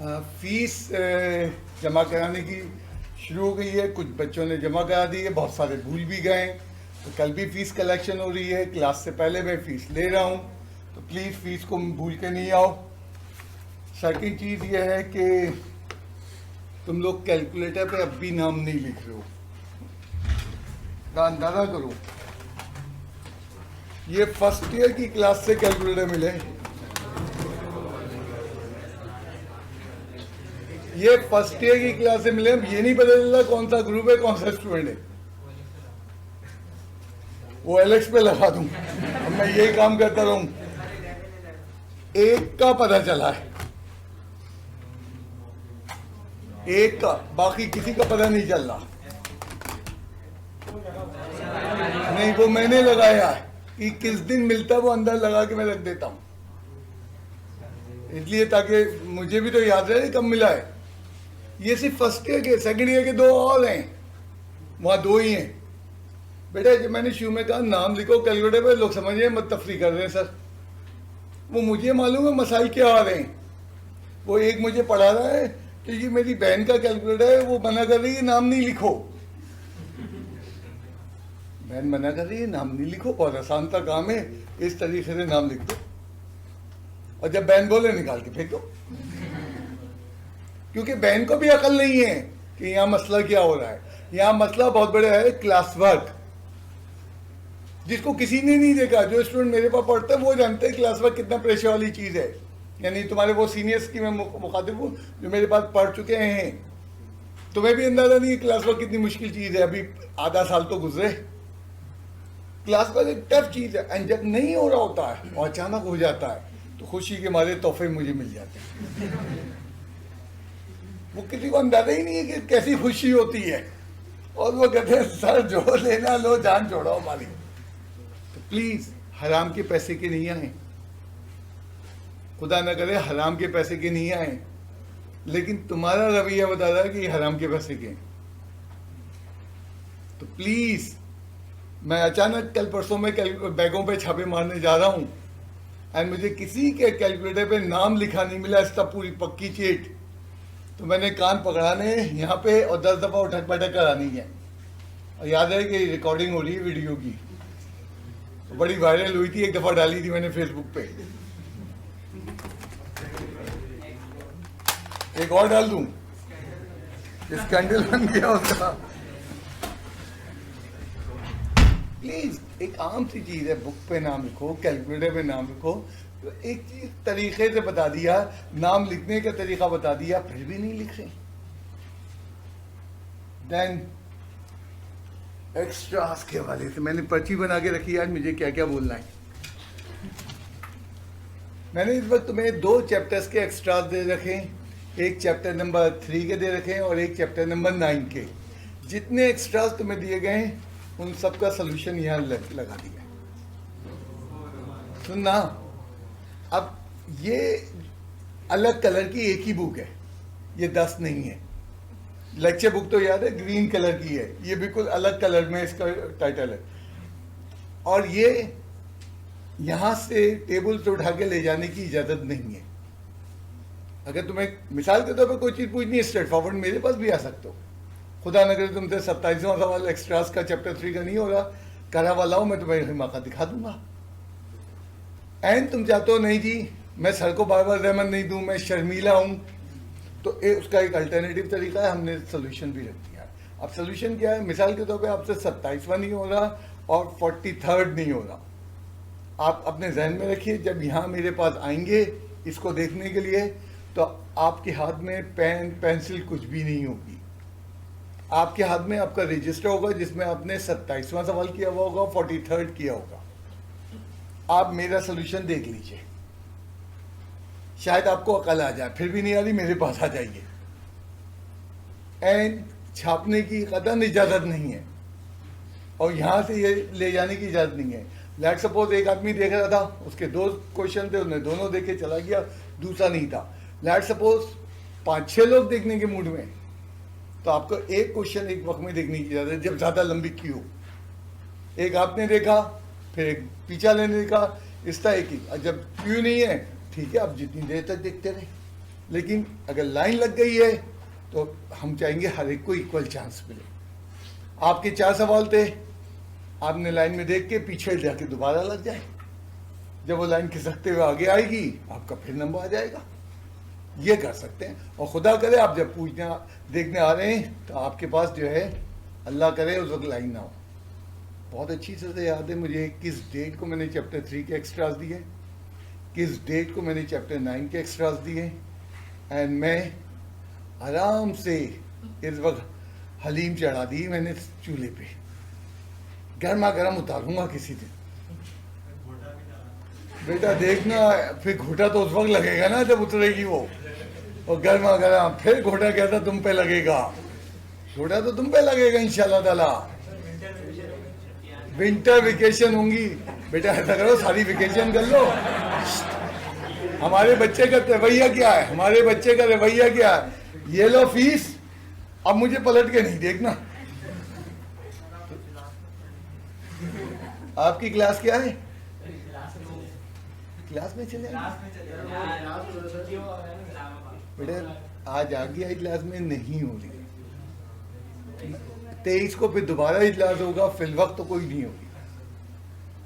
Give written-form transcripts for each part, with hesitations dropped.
Fees जमा कराने की शुरू हो गई है। कुछ बच्चों ने जमा करा दी है, बहुत सारे भूल भी गए। तो कल भी फीस कलेक्शन हो रही है, क्लास से पहले मैं फ़ीस ले रहा हूँ, तो प्लीज़ फ़ीस को भूल के नहीं आओ। सेकंड चीज़ ये है कि तुम लोग कैलकुलेटर पे अब भी नाम नहीं लिख रहे हो। अंदाजा करो, ये फर्स्ट ईयर की क्लास से कैलकुलेटर मिले, ये फर्स्ट ईयर की क्लास से मिले। ये नहीं पता चलता कौन सा ग्रुप है, कौन सा स्टूडेंट है। वो एलेक्स पे लगा दूं, अब मैं यही काम करता रहूं। एक का पता चला है, एक का, बाकी किसी का पता नहीं चल रहा। नहीं, वो मैंने लगाया है कि किस दिन मिलता है वो अंदर लगा के मैं रख देता हूं, इसलिए ताकि मुझे भी तो याद रहे कब मिला है। ये सिर्फ फर्स्ट ईयर के, सेकंड ईयर के दो और हैं, वहां दो ही हैं। बेटा जब मैंने शुरू में कहा नाम लिखो कैलकुलेटर पे, लोग समझ रहे हैं मत तफरी कर रहे हैं सर। वो मुझे मालूम है मसाइल क्या आ रहे हैं। वो एक मुझे पढ़ा रहा है कि ये मेरी बहन का कैलकुलेटर है, वो मना कर रही है नाम नहीं लिखो। बहन मना कर रही है नाम नहीं लिखो, बहुत आसान सा काम है, इस तरीके से नाम लिख दो, और जब बहन बोले निकाल के फेंक दो। क्योंकि बहन को भी अकल नहीं है कि यहाँ मसला क्या हो रहा है। यहाँ मसला बहुत बड़ा है, क्लास वर्क, जिसको किसी ने नहीं देखा। जो स्टूडेंट मेरे पास पढ़ते हैं वो जानते हैं क्लास वर्क कितना प्रेशर वाली चीज़ है। यानी तुम्हारे वो सीनियर्स की मैं मुखातिब हूँ जो मेरे पास पढ़ चुके हैं। तुम्हें भी अंदाजा नहीं है क्लास वर्क कितनी मुश्किल चीज़ है। अभी आधा साल तो गुजरे। क्लास वर्क एक टफ चीज़ है, एंड जब नहीं हो रहा होता है और अचानक हो जाता है तो खुशी के मारे तोहफे मुझे मिल जाते हैं। वो किसी को अंदाजा ही नहीं है कि कैसी खुशी होती है, और वो कहते हैं सर जो लेना लो, जान छोड़ो हमारी। तो प्लीज हराम के पैसे के नहीं आए, खुदा न करे हराम के पैसे के नहीं आए, लेकिन तुम्हारा रवैया बता रहा है कि हराम के पैसे के। तो प्लीज, मैं अचानक कल परसों में बैगों पे छापे मारने जा रहा हूं, एंड मुझे किसी के कैलकुलेटर पे नाम लिखा नहीं मिला, इसका पूरी पक्की चीट। तो मैंने कान पकड़ाने यहाँ पे और 10 दफा उठक बैठक करानी है। और याद है कि रिकॉर्डिंग हो रही है वीडियो की, तो बड़ी वायरल हुई थी, एक दफा डाली थी मैंने फेसबुक पे। एक और डाल दूं, स्कैंडल बन गया उसका। प्लीज, एक आम सी चीज है, बुक पे नाम लिखो, कैलकुलेटर पे नाम लिखो। तो एक चीज तरीके से बता दिया, नाम लिखने का तरीका बता दिया, फिर भी नहीं लिख रहे। देन एक्स्ट्रास के हवाले से मैंने पर्ची बना के रखी है, आज मुझे क्या क्या बोलना है। मैंने इस वक्त तुम्हें 2 चैप्टर्स के एक्स्ट्रास दे रखे, एक चैप्टर नंबर 3 के दे रखे हैं और एक चैप्टर नंबर 9 के। जितने एक्स्ट्रास तुम्हें दिए गए उन सब का सोल्यूशन यहाँ लगा दिया। सुनना, अब ये अलग कलर की एक ही बुक है, ये 10 नहीं है। लेक्चर बुक तो याद है ग्रीन कलर की है, ये बिल्कुल अलग कलर में इसका टाइटल है। और ये यहां से टेबल से उठा के ले जाने की इजाजत नहीं है। अगर तुम्हें मिसाल के तौर पर कोई चीज पूछनी है, स्ट्रेट फॉरवर्ड मेरे पास भी आ सकते हो। खुदा न करे तुमसे 27वां सवाल एक्स्ट्रास का चैप्टर 3 का नहीं हो रहा, करा वाला हूं, मैं तुम्हें मौका दिखा दूंगा। एंड तुम चाहते हो नहीं जी मैं सर को बार बार रहमत नहीं दूं, मैं शर्मीला हूं, तो उसका एक अल्टरनेटिव तरीका है, हमने सोल्यूशन भी रख दिया। अब सोल्यूशन क्या है? मिसाल के तौर पे आपसे 27वां नहीं हो रहा और 43rd नहीं हो रहा। आप अपने जहन में रखिए, जब यहाँ मेरे पास आएंगे इसको देखने के लिए, तो आपके हाथ में पेन पेंसिल कुछ भी नहीं होगी। आपके हाथ में आपका रजिस्टर होगा जिसमें आपने 27वां सवाल किया हुआ होगा, 43rd किया होगा। आप मेरा सोल्यूशन देख लीजिए, शायद आपको अकल आ जाए, फिर भी नहीं आ रही मेरे पास आ जाइए। एंड छापने की कतई इजाजत नहीं है, और यहां से ये ले जाने की इजाजत नहीं है। लेट सपोज एक आदमी देख रहा था, उसके 2 क्वेश्चन थे, उसने दोनों देखे चला गया, दूसरा नहीं था। लेट सपोज 5-6 लोग देखने के मूड में, तो आपको एक क्वेश्चन एक वक्त में देखने की इजाजत है, जब ज्यादा लंबी क्यू। एक आपने देखा, फिर एक पीछा लेने देखा, इस तरह की। जब क्यू नहीं है, ठीक है, आप जितनी देर तक देखते रहे, लेकिन अगर लाइन लग गई है तो हम चाहेंगे हर एक को इक्वल चांस मिले। आपके 4 सवाल थे, आपने लाइन में देख के पीछे जाके दोबारा लग जाए, जब वो लाइन खिसकते हुए आगे आएगी आपका फिर नंबर आ जाएगा। ये कर सकते हैं। और खुदा करे आप जब पूछने देखने आ रहे हैं तो आपके पास जो है, अल्लाह करे उस वक्त लाइन ना हो। बहुत अच्छी से याद है मुझे किस डेट को मैंने चैप्टर 3 के एक्स्ट्रास दिए, किस डेट को मैंने चैप्टर 9 के एक्स्ट्रास दिए। एंड मैं आराम से इस वक्त हलीम चढ़ा दी मैंने चूल्हे पे, गर्मा गर्म उतारूंगा किसी दिन। बेटा देखना, फिर घोटा तो उस वक्त लगेगा ना जब उतरेगी वो, और गर्मा गर्म फिर घोटा कहता तुम पे लगेगा, घोटा तो तुम पे लगेगा इंशाल्लाह ताला। विंटर वेकेशन होंगी बेटा, ऐसा करो सारी वेकेशन कर लो। हमारे बच्चे का रवैया क्या है, हमारे बच्चे का रवैया क्या है, ये लो फीस, अब मुझे पलट के नहीं देखना। आपकी क्लास क्या है? क्लास में चले बेटा, आज आगे आई क्लास में नहीं हो रही, 23 को फिर दोबारा इजलास होगा, फिल वक्त तो कोई नहीं होगी,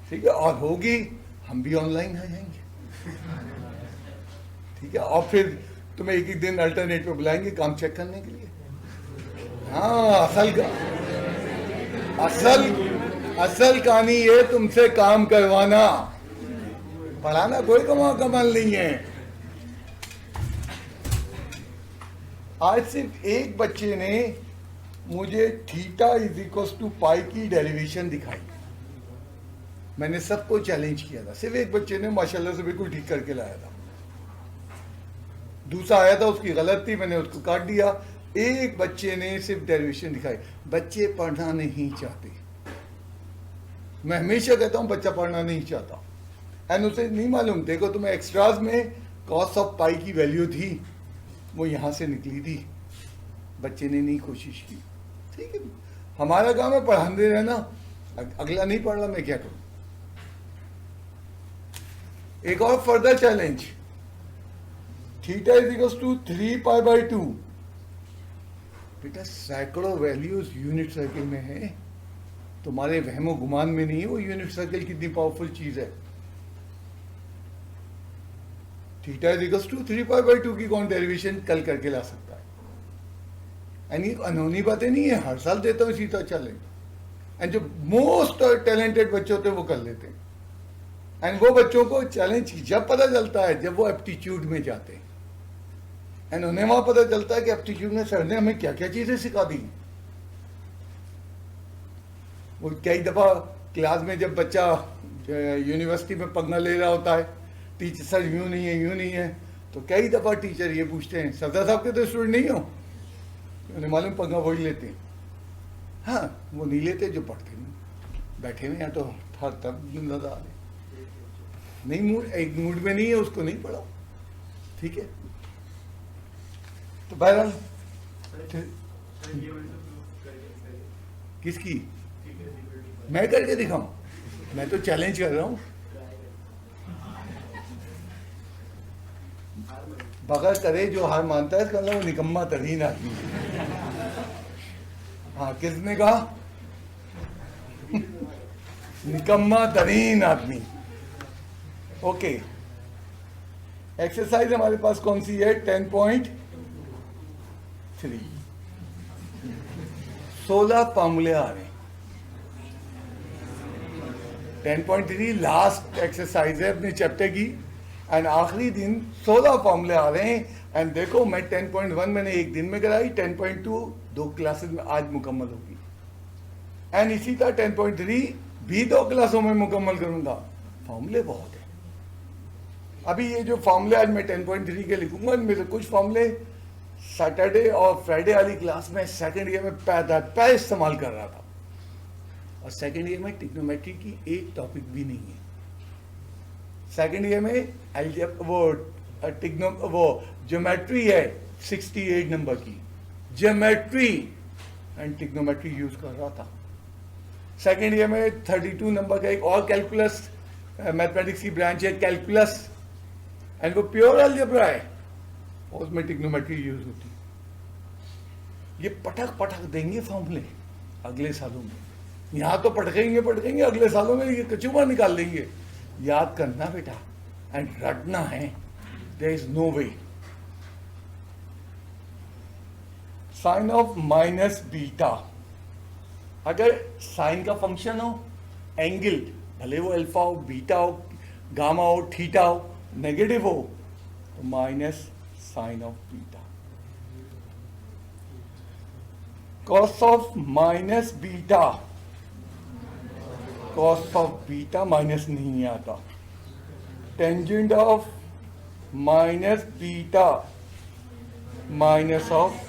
ठीक है। और होगी हम भी ऑनलाइन आ जाएंगे, ठीक है। और फिर तुम्हें एक दिन अल्टरनेट पे बुलाएंगे काम चेक करने के लिए। हाँ, असल कहानी ये तुमसे काम करवाना, पढ़ाना कोई कमाल नहीं है। आज सिर्फ एक बच्चे ने मुझे थीटा इज इक्वल टू पाई की डेरिवेशन दिखाई, मैंने सबको चैलेंज किया था, सिर्फ एक बच्चे ने माशाल्लाह से बिल्कुल ठीक करके लाया था। दूसरा आया था उसकी गलत थी, मैंने उसको काट दिया। एक बच्चे ने सिर्फ डेरिवेशन दिखाई। बच्चे पढ़ना नहीं चाहते, मैं हमेशा कहता हूं बच्चा पढ़ना नहीं चाहता, एंड उसे नहीं मालूम। देखो तुम्हें एक्स्ट्राज में कॉस ऑफ पाई की वैल्यू थी, वो यहां से निकली थी, बच्चे ने नहीं कोशिश की, ठीक है। हमारा काम है पढ़ाने रहना, अगला नहीं पढ़ रहा मैं क्या करूं। एक और further challenge, theta is equal to 3 pi by 2। बेटा सैकड़ों वैल्यूज यूनिट सर्किल में है, तुम्हारे वहमो गुमान में नहीं है वो यूनिट सर्किल कितनी पावरफुल चीज है। Theta is equal to 3 pi by 2 की कौन डेरिवेशन कल करके ला सकता है? एंड ये अनहोनी बातें नहीं है, हर साल देता हूं इसी तरह चैलेंज, एंड जो मोस्ट टैलेंटेड बच्चे होते हैं वो कर लेते हैं। एंड वो बच्चों को चैलेंज जब पता चलता है जब वो एप्टीट्यूड में जाते हैं, एंड उन्हें वहां पता चलता है कि एप्टीट्यूड में सर ने हमें क्या क्या चीजें सिखा दी। वो कई दफा क्लास में जब बच्चा यूनिवर्सिटी में पंगा ले रहा होता है, टीचर सर यूं नहीं है, तो कई दफा टीचर ये पूछते हैं सरदार साहब के तो स्टूडेंट नहीं हो, उन्हें मालूम पंगा वही लेते हैं। हाँ वो नहीं लेते जो पढ़ते नहीं, बैठे हुए या तो हर तब जिम्मेदार है, नहीं मूड एक मूड में नहीं है उसको नहीं पढ़ाओ, ठीक है। तो बहरहाल किसकी मैं करके दिखाऊं, मैं तो चैलेंज कर रहा हूं। बगैर करे जो हार मानता है इसका मतलब वो निकम्मा तरीन आदमी। हाँ किसने कहा? निकम्मा तरीन आदमी। ओके, एक्सरसाइज हमारे पास कौन सी है? 10.3 16 फॉर्मूले आ रहे हैं। 10.3 लास्ट एक्सरसाइज है अपने चैप्टर की, एंड आखिरी दिन 16 फॉर्मूले आ रहे हैं। एंड देखो मैं 10.1 मैंने एक दिन में कराई, 10.2 2 क्लासेस में आज मुकम्मल होगी, एंड इसी तरह 10.3 भी 2 क्लासों में मुकम्मल करूंगा। फॉर्मूले बहुत है। अभी ये जो फॉर्मूले आज मैं 10.3 के लिखूंगा, इनमें से कुछ फॉर्मूले सैटरडे और फ्राइडे वाली क्लास में सेकेंड ईयर में पैर इस्तेमाल कर रहा था, और सेकेंड ईयर में ट्रिग्नोमेट्री की एक टॉपिक भी नहीं है। सेकेंड ईयर में वो ज्योमेट्री है 68 नंबर की, ज्योमेट्री एंड ट्रिग्नोमेट्री यूज कर रहा था। सेकेंड ईयर में 32 नंबर का एक और कैलकुलस मैथमेटिक्स की ब्रांच है कैलकुलस, एंड वो प्योर अलजेब्रा है, और उसमें ट्रिग्नोमेट्री यूज होती है। ये पटक पटक देंगे फॉर्मूले अगले सालों में, यहाँ तो पटकेंगे, अगले सालों में ये कचूमा निकाल देंगे। याद करना बेटा एंड रटना है, there is no way. Sine of minus beta, अगर साइन का फंक्शन हो, एंगल भले वो अल्फा हो, बीटा हो, गामा हो, थीटा हो, नेगेटिव हो, तो minus sine of beta. Cos of minus beta, cos of beta minus नहीं आता। Tangent of minus beta minus of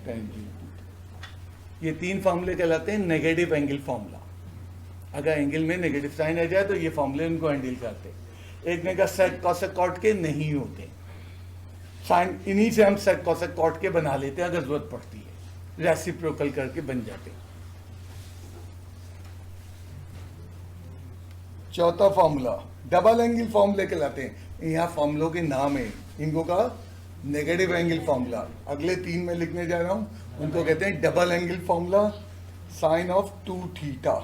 tangent. ये तीन फॉर्मूले कहलाते हैं नेगेटिव एंगल फॉर्मूला। अगर एंगल में नेगेटिव साइन आ जाए तो ये फॉर्मूले उनको हैंडल करते हैं। एक ने कहा सेक कॉसेक कॉट के नहीं होते साइन, इन्हीं से हम सेक कॉसेक कॉट के बना लेते हैं अगर जरूरत पड़ती है, रेसिप्रोकल करके बन जाते हैं। चौथा फॉर्मूला डबल एंगल फॉर्मूले कहलाते हैं। यहाँ फॉर्मूलों के नाम है, इनको का नेगेटिव एंगल फॉर्मूला, अगले तीन में लिखने जा रहा हूं, उनको कहते हैं double angle formula. Sine of 2 theta,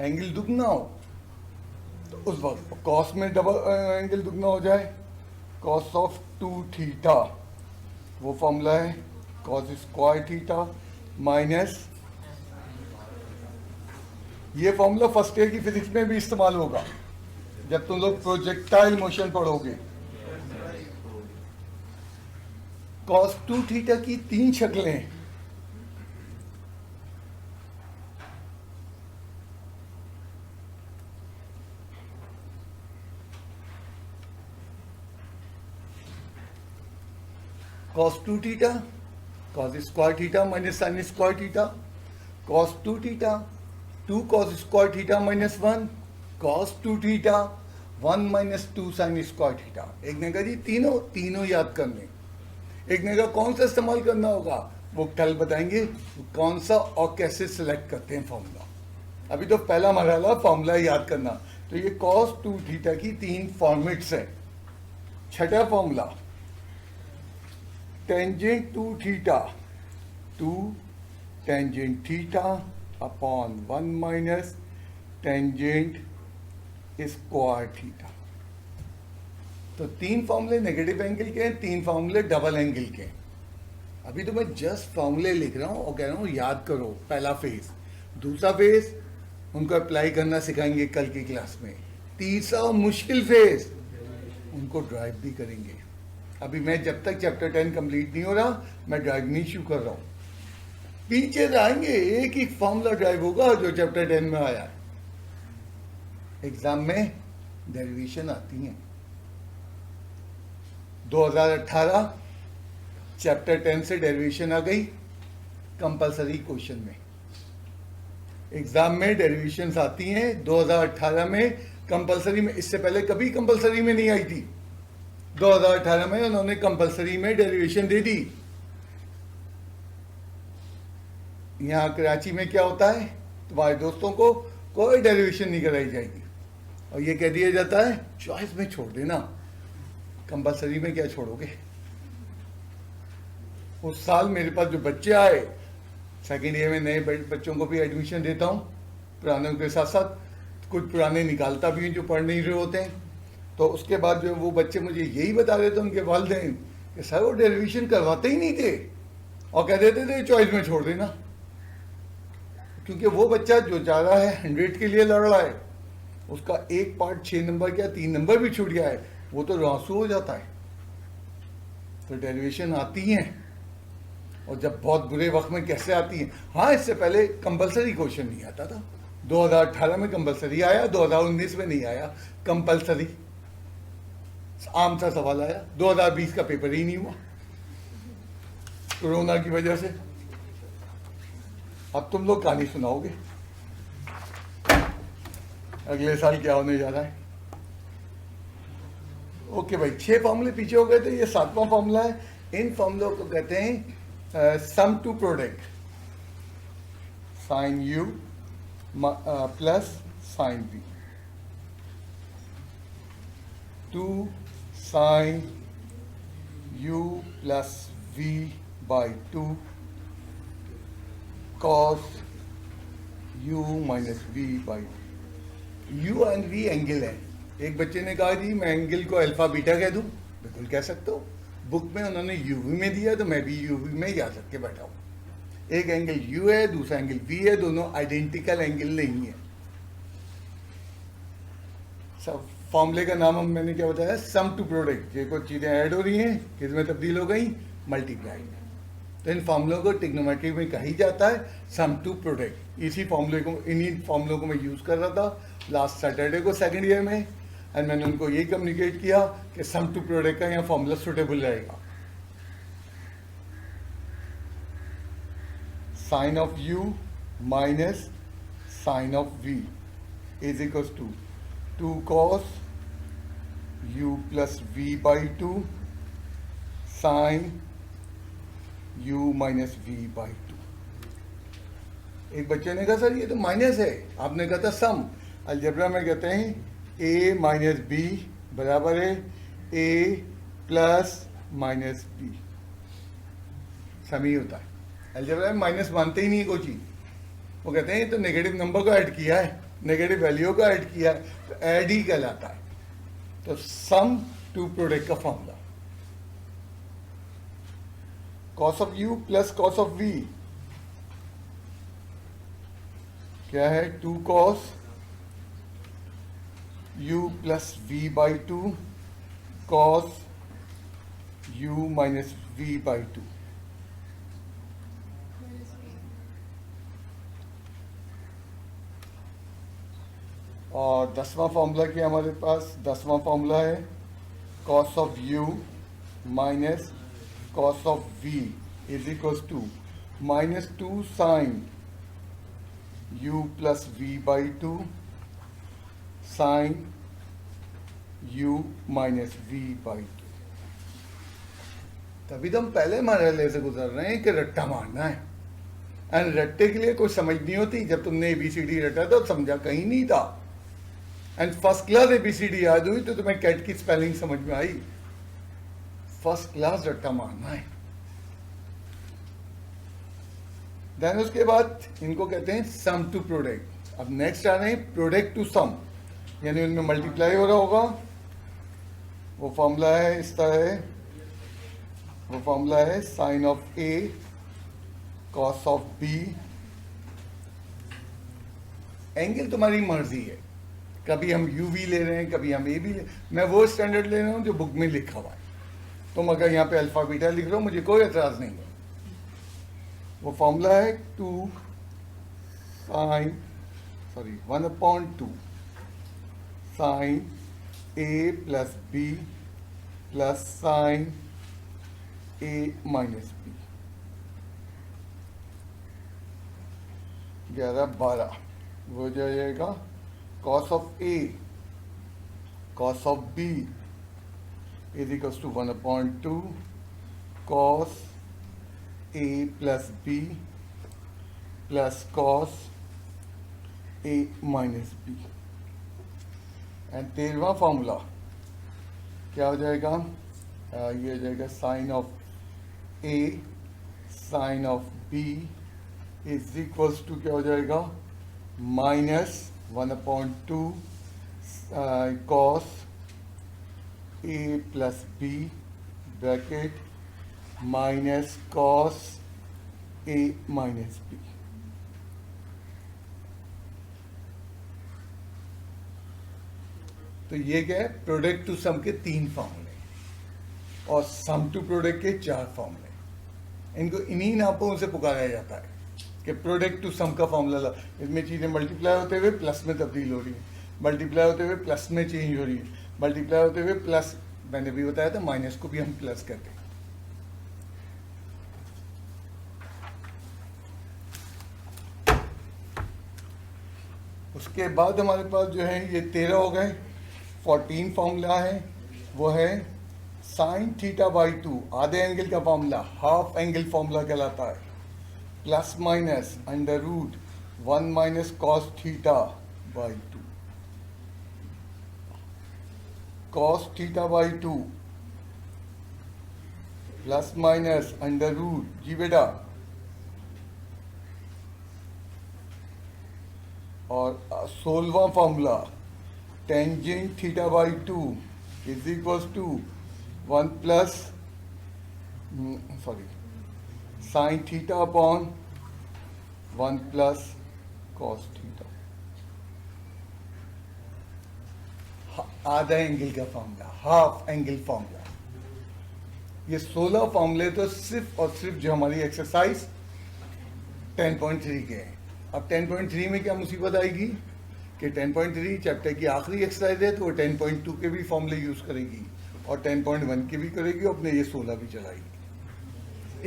angle दुगना हो तो उस वक्त कॉस में डबल एंगल दुगना हो जाए, कॉस ऑफ 2 थीटा, वो फॉर्मूला है कॉस स्क्वायर थीटा माइनस, ये फॉर्मूला फर्स्ट ईयर की फिजिक्स में भी इस्तेमाल होगा जब तुम लोग प्रोजेक्टाइल मोशन पढ़ोगे। कॉस 2 थीटा की तीन शक्लें, cos 2 theta, cos square theta minus sine square theta, cos 2 theta 2 cos square theta minus 1, cos 2 theta 1 minus 2 sine square theta. एक ने कहा जी तीनों याद करने, एक ने कहा कौन सा इस्तेमाल करना होगा, वो कल बताएंगे कौन सा और कैसे सिलेक्ट करते हैं फॉर्मूला। अभी तो पहला मरहला फॉर्मूला याद करना। तो ये कॉस 2 थीटा की तीन फॉर्मेट्स है। छठा formula tangent 2 theta 2 tangent theta upon 1 minus tangent square theta. तो तीन फॉर्मूले नेगेटिव एंगल के हैं, तीन फॉर्मूले डबल एंगल के हैं। अभी तो मैं जस्ट फॉर्मूले लिख रहा हूं और कह रहा हूं याद करो, पहला फेज। दूसरा फेज उनको अप्लाई करना सिखाएंगे कल की क्लास में। तीसरा मुश्किल फेज उनको ड्राइव भी करेंगे। अभी मैं जब तक चैप्टर 10 कंप्लीट नहीं हो रहा, मैं ड्राइव नहीं शुरू कर रहा हूं। पीछे जाएंगे, एक ही फॉर्मूला ड्राइव होगा जो चैप्टर 10 में आया है। एग्जाम में डेरिवेशन आती है। 2018 चैप्टर 10 से डेरिवेशन आ गई कंपलसरी क्वेश्चन में। एग्जाम में डेरिवेशंस आती हैं 2018 में कंपलसरी में, इससे पहले कभी कंपलसरी में नहीं आई थी। 2018 में उन्होंने कंपलसरी में डेरिवेशन दे दी। यहाँ कराची में क्या होता है, तुम्हारे दोस्तों को कोई डेरिवेशन नहीं कराई जाएगी और ये कह दिया जाता है चॉइस में छोड़ देना, कंपलसरी में क्या छोड़ोगे। उस साल मेरे पास जो बच्चे आए, सेकेंड ईयर में नए बच्चों को भी एडमिशन देता हूँ, पुरानों के साथ साथ कुछ पुराने निकालता भी हैं जो पढ़ नहीं रहे होते हैं। तो उसके बाद जो वो बच्चे मुझे यही बता रहे थे उनके वालिदैन कि सर वो डेरिवेशन करवाते ही नहीं थे और कह देते थे चॉइस में छोड़ देना। क्योंकि वो बच्चा जो जा रहा है 100 के लिए लड़ रहा है, उसका एक पार्ट 6 नंबर या 3 नंबर भी छूट गया है, वो तो रासू हो जाता है। तो डेरिवेशन आती हैं और जब बहुत बुरे वक्त में कैसे आती हैं। हाँ, इससे पहले कंपलसरी क्वेश्चन नहीं आता था। 2018 में कंपलसरी आया, 2019 में नहीं आया कंपलसरी, आम सा सवाल आया। 2020 का पेपर ही नहीं हुआ कोरोना की वजह से। अब तुम लोग कहानी सुनाओगे अगले साल क्या होने जा रहा है। ओके भाई, 6 फॉर्मूले पीछे हो गए थे, ये 7वां फॉर्मूला है। इन फॉर्मूलों को कहते हैं sum to product, sine u plus sine b. 2 sine u plus v by 2 cos u minus v by u and v angle है। एक बच्चे ने कहा जी मैं एंगल को अल्फा बीटा कह दूं, बिल्कुल कह सकते हो। बुक में उन्होंने uv में दिया तो मैं भी uv में याद रख के बैठा हूं। एक एंगल u है, दूसरा एंगल v है, दोनों आइडेंटिकल एंगल नहीं है। सब फॉर्मूले का नाम मैंने क्या बताया, सम टू प्रोडक्ट। ये कुछ चीजें ऐड हो रही हैं, किसमें तब्दील हो गई, मल्टीप्लाई में। तो इन फॉर्मूलों को ट्रिग्नोमेट्री में कहा ही जाता है सम टू प्रोडक्ट। इसी फॉर्मूले को, इन्हीं फॉर्मूलों को मैं यूज कर रहा था लास्ट सैटरडे को सेकंड ईयर में, एंड मैंने उनको यही कम्युनिकेट किया कि सम टू प्रोडक्ट का यहाँ फॉर्मूला सुटेबल रहेगा। Sine of u minus sine of v is equal to 2 cos u plus v by 2 sine u minus v by 2। एक बच्चे ने कहा सर ये तो माइनस है, आपने कहा था सम। अलजेब्रा में कहते हैं a माइनस बी बराबर है a प्लस माइनस बी, सम ही होता है। अलजेब्रा में माइनस मानते ही नहीं कोई चीज, वो कहते हैं ये तो नेगेटिव नंबर को ऐड किया है, नेगेटिव वैल्यू को ऐड किया है, तो ऐड ही कहलाता है। तो सम टू प्रोडक्ट का formula cos of u plus cos of v क्या है, 2 cos u plus v by 2 cos u minus v by 2। और 10वां फॉर्मूला क्या हमारे पास, 10वां फॉर्मूला है cos of u minus cos of v is equal to minus 2 sine u plus v by 2 sine u minus v by 2। तभी तो हम पहले मरहले से गुजर रहे हैं कि रट्टा मारना है, एंड रट्टे के लिए कोई समझ नहीं होती। जब तुमने ABCD रटा तो समझा कहीं नहीं था, एंड फर्स्ट क्लास ABCD याद हुई तो तुम्हें कैट की स्पेलिंग समझ में आई। फर्स्ट क्लास रट्टा मारना है। देन उसके बाद इनको कहते हैं सम टू प्रोडक्ट। अब नेक्स्ट आ रहे हैं प्रोडक्ट टू सम, यानी उनमें मल्टीप्लाई हो रहा होगा। वो फॉर्मूला है इस तरह है, वो फॉर्मूला है sine of a cos of b। Angle तुम्हारी मर्जी है, कभी हम uv ले रहे हैं, कभी हम a भी ले, मैं वो स्टैंडर्ड ले रहा हूं जो बुक में लिखा हुआ है। तुम अगर यहाँ पे अल्फा बीटा लिख रहे हो मुझे कोई एतराज नहीं है। वो फॉर्मूला है 2 sine 1/2 sine a plus b plus sine a minus b 11/12। वो हो जाएगा cos of a cos of b is equals to 1/2 cos a plus b plus cos a minus b। And 13वां फॉर्मूला क्या हो जाएगा, ये हो जाएगा sine of a sine of b is equals to क्या हो जाएगा, minus 1/2 cos a plus b bracket minus cos a minus b। तो ये क्या है, प्रोडक्ट टू सम के 3 फॉर्मूले और सम टू प्रोडक्ट के 4 फॉर्मूले। इनको इन्हीं नापों से पुकारा जाता है कि प्रोडक्ट टू सम का फॉर्मूला। इसमें चीज़ें मल्टीप्लाई होते हुए प्लस में तब्दील हो रही हैं, मल्टीप्लाई होते हुए प्लस में चेंज हो रही है, मल्टीप्लाई होते हुए प्लस, मैंने भी बताया था माइनस को भी हम प्लस करते हैं। उसके बाद हमारे पास जो है ये 13 हो गए। 14 फॉर्मूला है, वो है साइन थीटा बाई 2, आधे एंगल का फॉर्मूला, हाफ एंगल फॉर्मूला कहलाता है, plus minus under root 1 minus cos theta by 2। cos theta by 2 plus minus under root जी बेटा, और 16वां formula tangent theta by 2 is equals to 1 plus sine theta upon 1 plus cos theta, आधा angle का formula, half angle formula. ये 16 फॉर्मूले तो सिर्फ और सिर्फ जो हमारी एक्सरसाइज 10.3 के हैं। अब 10.3 में क्या मुसीबत आएगी कि 10.3 चैप्टर की आखिरी एक्सरसाइज है, तो वो 10.2 के भी फॉर्मूले यूज करेगी और 10.1 के भी करेगी और अपने ये 16 भी चलाएगी।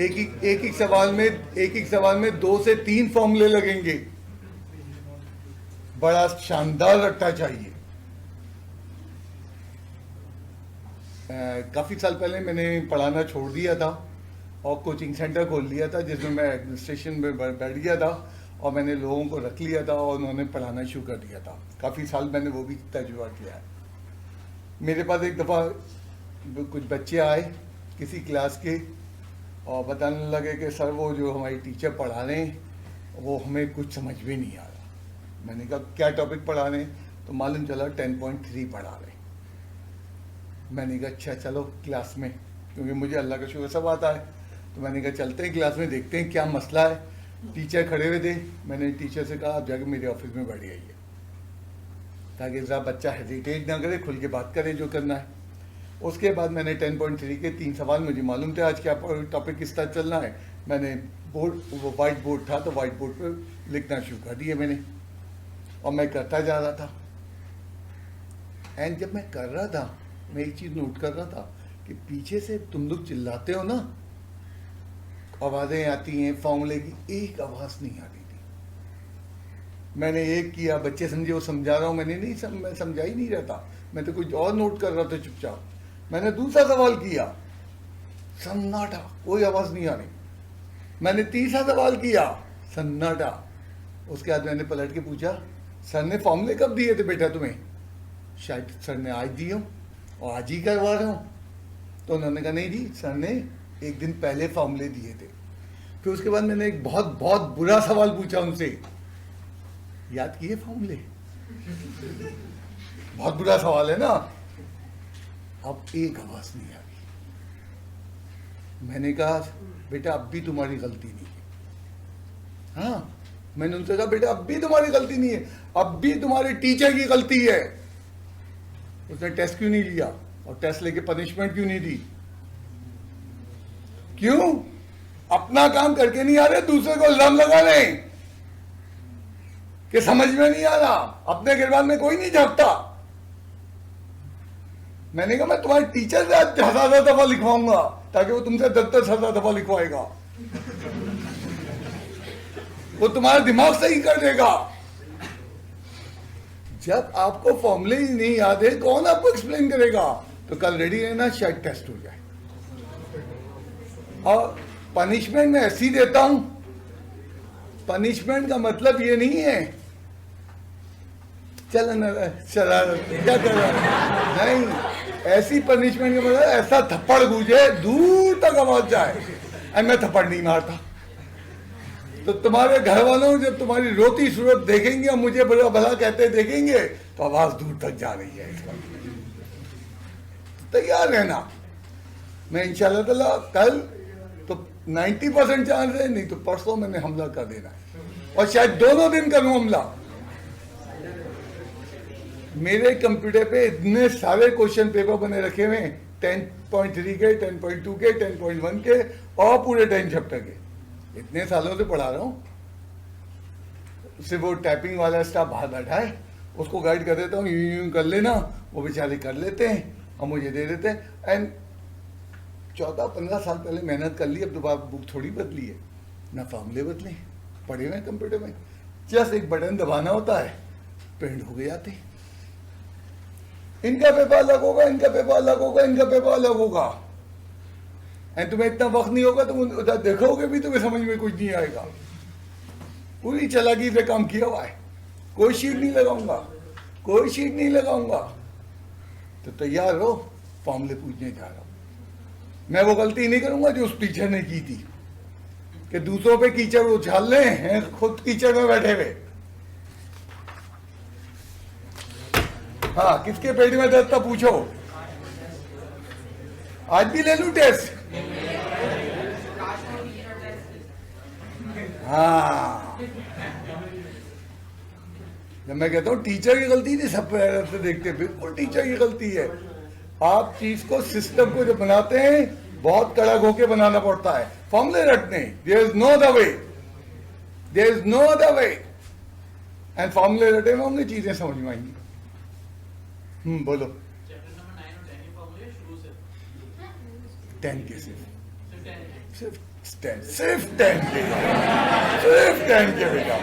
एक एक सवाल में 2 से 3 फॉर्मूले लगेंगे। बड़ा शानदार रखना चाहिए। काफ़ी साल पहले मैंने पढ़ाना छोड़ दिया था और कोचिंग सेंटर खोल लिया था, जिसमें मैं एडमिनिस्ट्रेशन में बैठ गया था और मैंने लोगों को रख लिया था और उन्होंने पढ़ाना शुरू कर दिया था। काफ़ी साल मैंने वो भी तजुर्बा किया है। मेरे पास एक दफ़ा कुछ बच्चे आए किसी क्लास के और बताने लगे कि सर वो जो हमारी टीचर पढ़ा रहे हैं वो हमें कुछ समझ में नहीं आ रहा। मैंने कहा क्या टॉपिक पढ़ा रहे हैं, तो मालूम चला 10.3 पढ़ा रहे हैं। मैंने कहा अच्छा चलो क्लास में, क्योंकि मुझे अल्लाह का शुक्र सब आता है, तो मैंने कहा चलते हैं क्लास में, देखते हैं क्या मसला है। टीचर खड़े हुए थे, मैंने टीचर से कहा आप जाके मेरे ऑफिस में बैठ जाइए ताकि ज़रा बच्चा हेजिटेट ना करे, खुल के बात करे जो करना है। उसके बाद मैंने 10.3 के 3 सवाल, मुझे मालूम था आज क्या टॉपिक किस तरह चलना है, मैंने वो वाइट बोर्ड था तो वाइट बोर्ड पर लिखना शुरू कर दिया मैंने, और मैं करता जा रहा था। एंड जब मैं कर रहा था मैं एक चीज़ नोट कर रहा था कि पीछे से तुम लोग चिल्लाते हो ना, आवाज़ें आती हैं, फॉर्मूले की एक आवाज़ नहीं आती थी। मैंने एक किया, बच्चे समझे वो समझा रहा हूँ, मैंने नहीं मैं समझा ही नहीं रहता, मैं तो कुछ और नोट कर रहा था चुपचाप। मैंने दूसरा सवाल किया, सन्नाटा, कोई आवाज़ नहीं आ रही। मैंने तीसरा सवाल किया, सन्नाटा। उसके बाद मैंने पलट के पूछा सर ने फॉर्मूले कब दिए थे बेटा तुम्हें? शायद सर ने आज दिए हो और आज ही करवा रहे हो। तो उन्होंने कहा नहीं जी सर ने एक दिन पहले फॉर्मूले दिए थे। फिर उसके बाद मैंने एक बहुत बहुत बुरा सवाल पूछा उनसे, याद किए फॉर्मूले? बहुत बुरा सवाल है ना। अब एक आवाज नहीं आ रही। मैंने कहा बेटा अब भी तुम्हारी गलती नहीं है। हाँ, मैंने उनसे कहा बेटा अब भी तुम्हारी गलती नहीं है, अब भी तुम्हारे टीचर की गलती है। उसने टेस्ट क्यों नहीं लिया और टेस्ट लेके पनिशमेंट क्यों नहीं दी? क्यों? अपना काम करके नहीं आ रहे, दूसरे को इल्जाम लगा रहे कि समझ में नहीं आ रहा। अपने गिरबान में कोई नहीं झांकता। मैंने कहा मैं तुम्हारे टीचर से 1000 दफा लिखवाऊंगा ताकि वो तुमसे 10,000 दफा लिखवाएगा। वो तुम्हारा दिमाग सही कर देगा। जब आपको फॉर्मूले ही नहीं याद है कौन आपको एक्सप्लेन करेगा? तो कल रेडी रहना, शायद टेस्ट हो जाए। और पनिशमेंट मैं ऐसी देता हूं, पनिशमेंट का मतलब ये नहीं है चल न शरारत क्या कर रहा है, नहीं, ऐसी पनिशमेंट का मतलब ऐसा थप्पड़ गूंजे दूर तक आवाज जाए। और मैं थप्पड़ नहीं मारता, तो तुम्हारे घर वालों जब तुम्हारी रोती सूरत देखेंगे और मुझे बड़ा भला कहते देखेंगे तो आवाज दूर तक जा रही है इसका। तो तैयार रहना। मैं इंशाल्लाह ताला कल तो 90% चांस है, नहीं तो परसों मैंने हमला कर देना है और शायद दोनों दिन करूं हमला। मेरे कंप्यूटर पे इतने सारे क्वेश्चन पेपर बने रखे हुए हैं, 10.3 के, 10.2 के, 10.1 के और पूरे 10 चैप्टर के। इतने सालों से पढ़ा रहा हूँ। सिर्फ वो टाइपिंग वाला स्टाफ बाहर बैठा है, उसको गाइड कर देता हूँ, यूं कर लेना, वो बेचारे कर लेते हैं और मुझे दे देते हैं। एंड 14-15 साल पहले मेहनत कर ली, अब दोबारा बुक थोड़ी बदली है ना, फॉर्मूले बदले, पढ़े हुए कंप्यूटर में, जस्ट एक बटन दबाना होता है, प्रिंट हो गए आते। इनका पेपर अलग होगा, इनका पेपर अलग होगा, इनका पेपर अलग होगा। एंड तुम्हें इतना वक्त नहीं होगा, तुम उधर देखोगे भी तुम्हें समझ में कुछ नहीं आएगा। पूरी चालाकी से काम किया हुआ है। कोई शीट नहीं लगाऊंगा, कोई शीट नहीं लगाऊंगा। तो तैयार हो, फॉर्मूले पूछने जा रहा हूं। मैं वो गलती नहीं करूंगा जो उस टीचर ने की थी कि दूसरों पे कीचड़ उछाल रहे हैं, खुद कीचड़ में बैठे हुए। हाँ, किसके पेट में दर्द था पूछो, आज भी ले लूं टेस्ट? हाँ, जब मैं कहता हूं टीचर की गलती नहीं, सब से देखते, बिल्कुल टीचर की गलती है। आप चीज को, सिस्टम को जब बनाते हैं बहुत कड़क होके बनाना पड़ता है। फॉर्मूले रटने, there is no other way, there is no other way. And फॉर्मूले रटे में होंगे, चीजें समझ में आएंगी। बोलो। चैप्टर नंबर 9 और 10 के फॉर्मूले शुरू से 10 के सिर्फ 10 के, सिर्फ 10 के बेटा।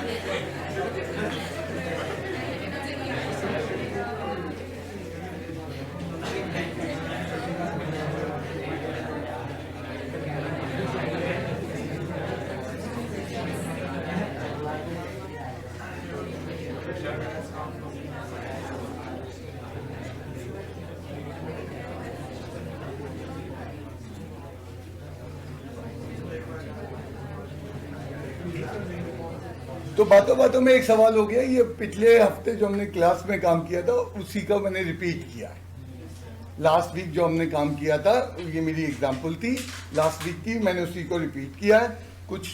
तो बातों बातों में एक सवाल हो गया, ये पिछले हफ्ते जो हमने क्लास में काम किया था उसी का मैंने रिपीट किया है। लास्ट वीक जो हमने काम किया था, ये मेरी एग्जांपल थी लास्ट वीक की, मैंने उसी को रिपीट किया है। कुछ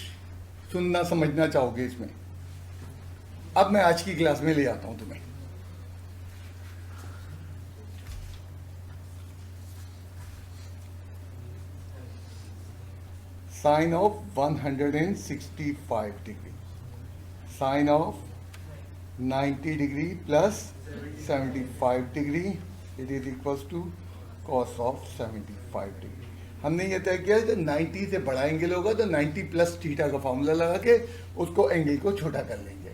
सुनना समझना चाहोगे इसमें? अब मैं आज की क्लास में ले आता हूं तुम्हें। Sine of 165 degree, sine of 90 degree plus 75 degree, it is equals to cos of 75 degree. हमने ये तय किया कि 90 से बड़ा एंगल होगा तो 90 प्लस थीटा का फॉर्मूला लगा के उसको एंगल को छोटा कर लेंगे।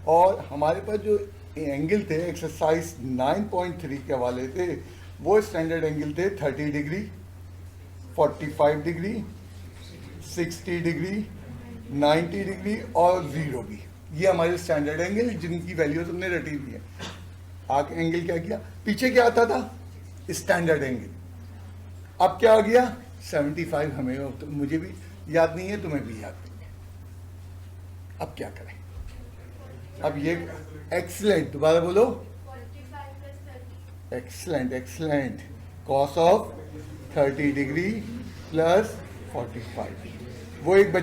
और हमारे पास जो एंगल थे एक्सरसाइज 9.3 के वाले थे, वो स्टैंडर्ड एंगल थे 30 डिग्री, 45 डिग्री, 60 डिग्री, 90 डिग्री और 0 भी। ये हमारे स्टैंडर्ड एंगल जिनकी वैल्यू तुमने रटी हुई है। आगे एंगल क्या किया, पीछे क्या आता था? Standard angle. अब क्या आ गया? 75। हमें तो मुझे भी याद नहीं है, तुम्हें भी याद नहीं है। अब क्या करें? अब ये एक्सीलेंट, दोबारा बोलो। Excellent, excellent. Cos of 30 degree plus 45। वो एक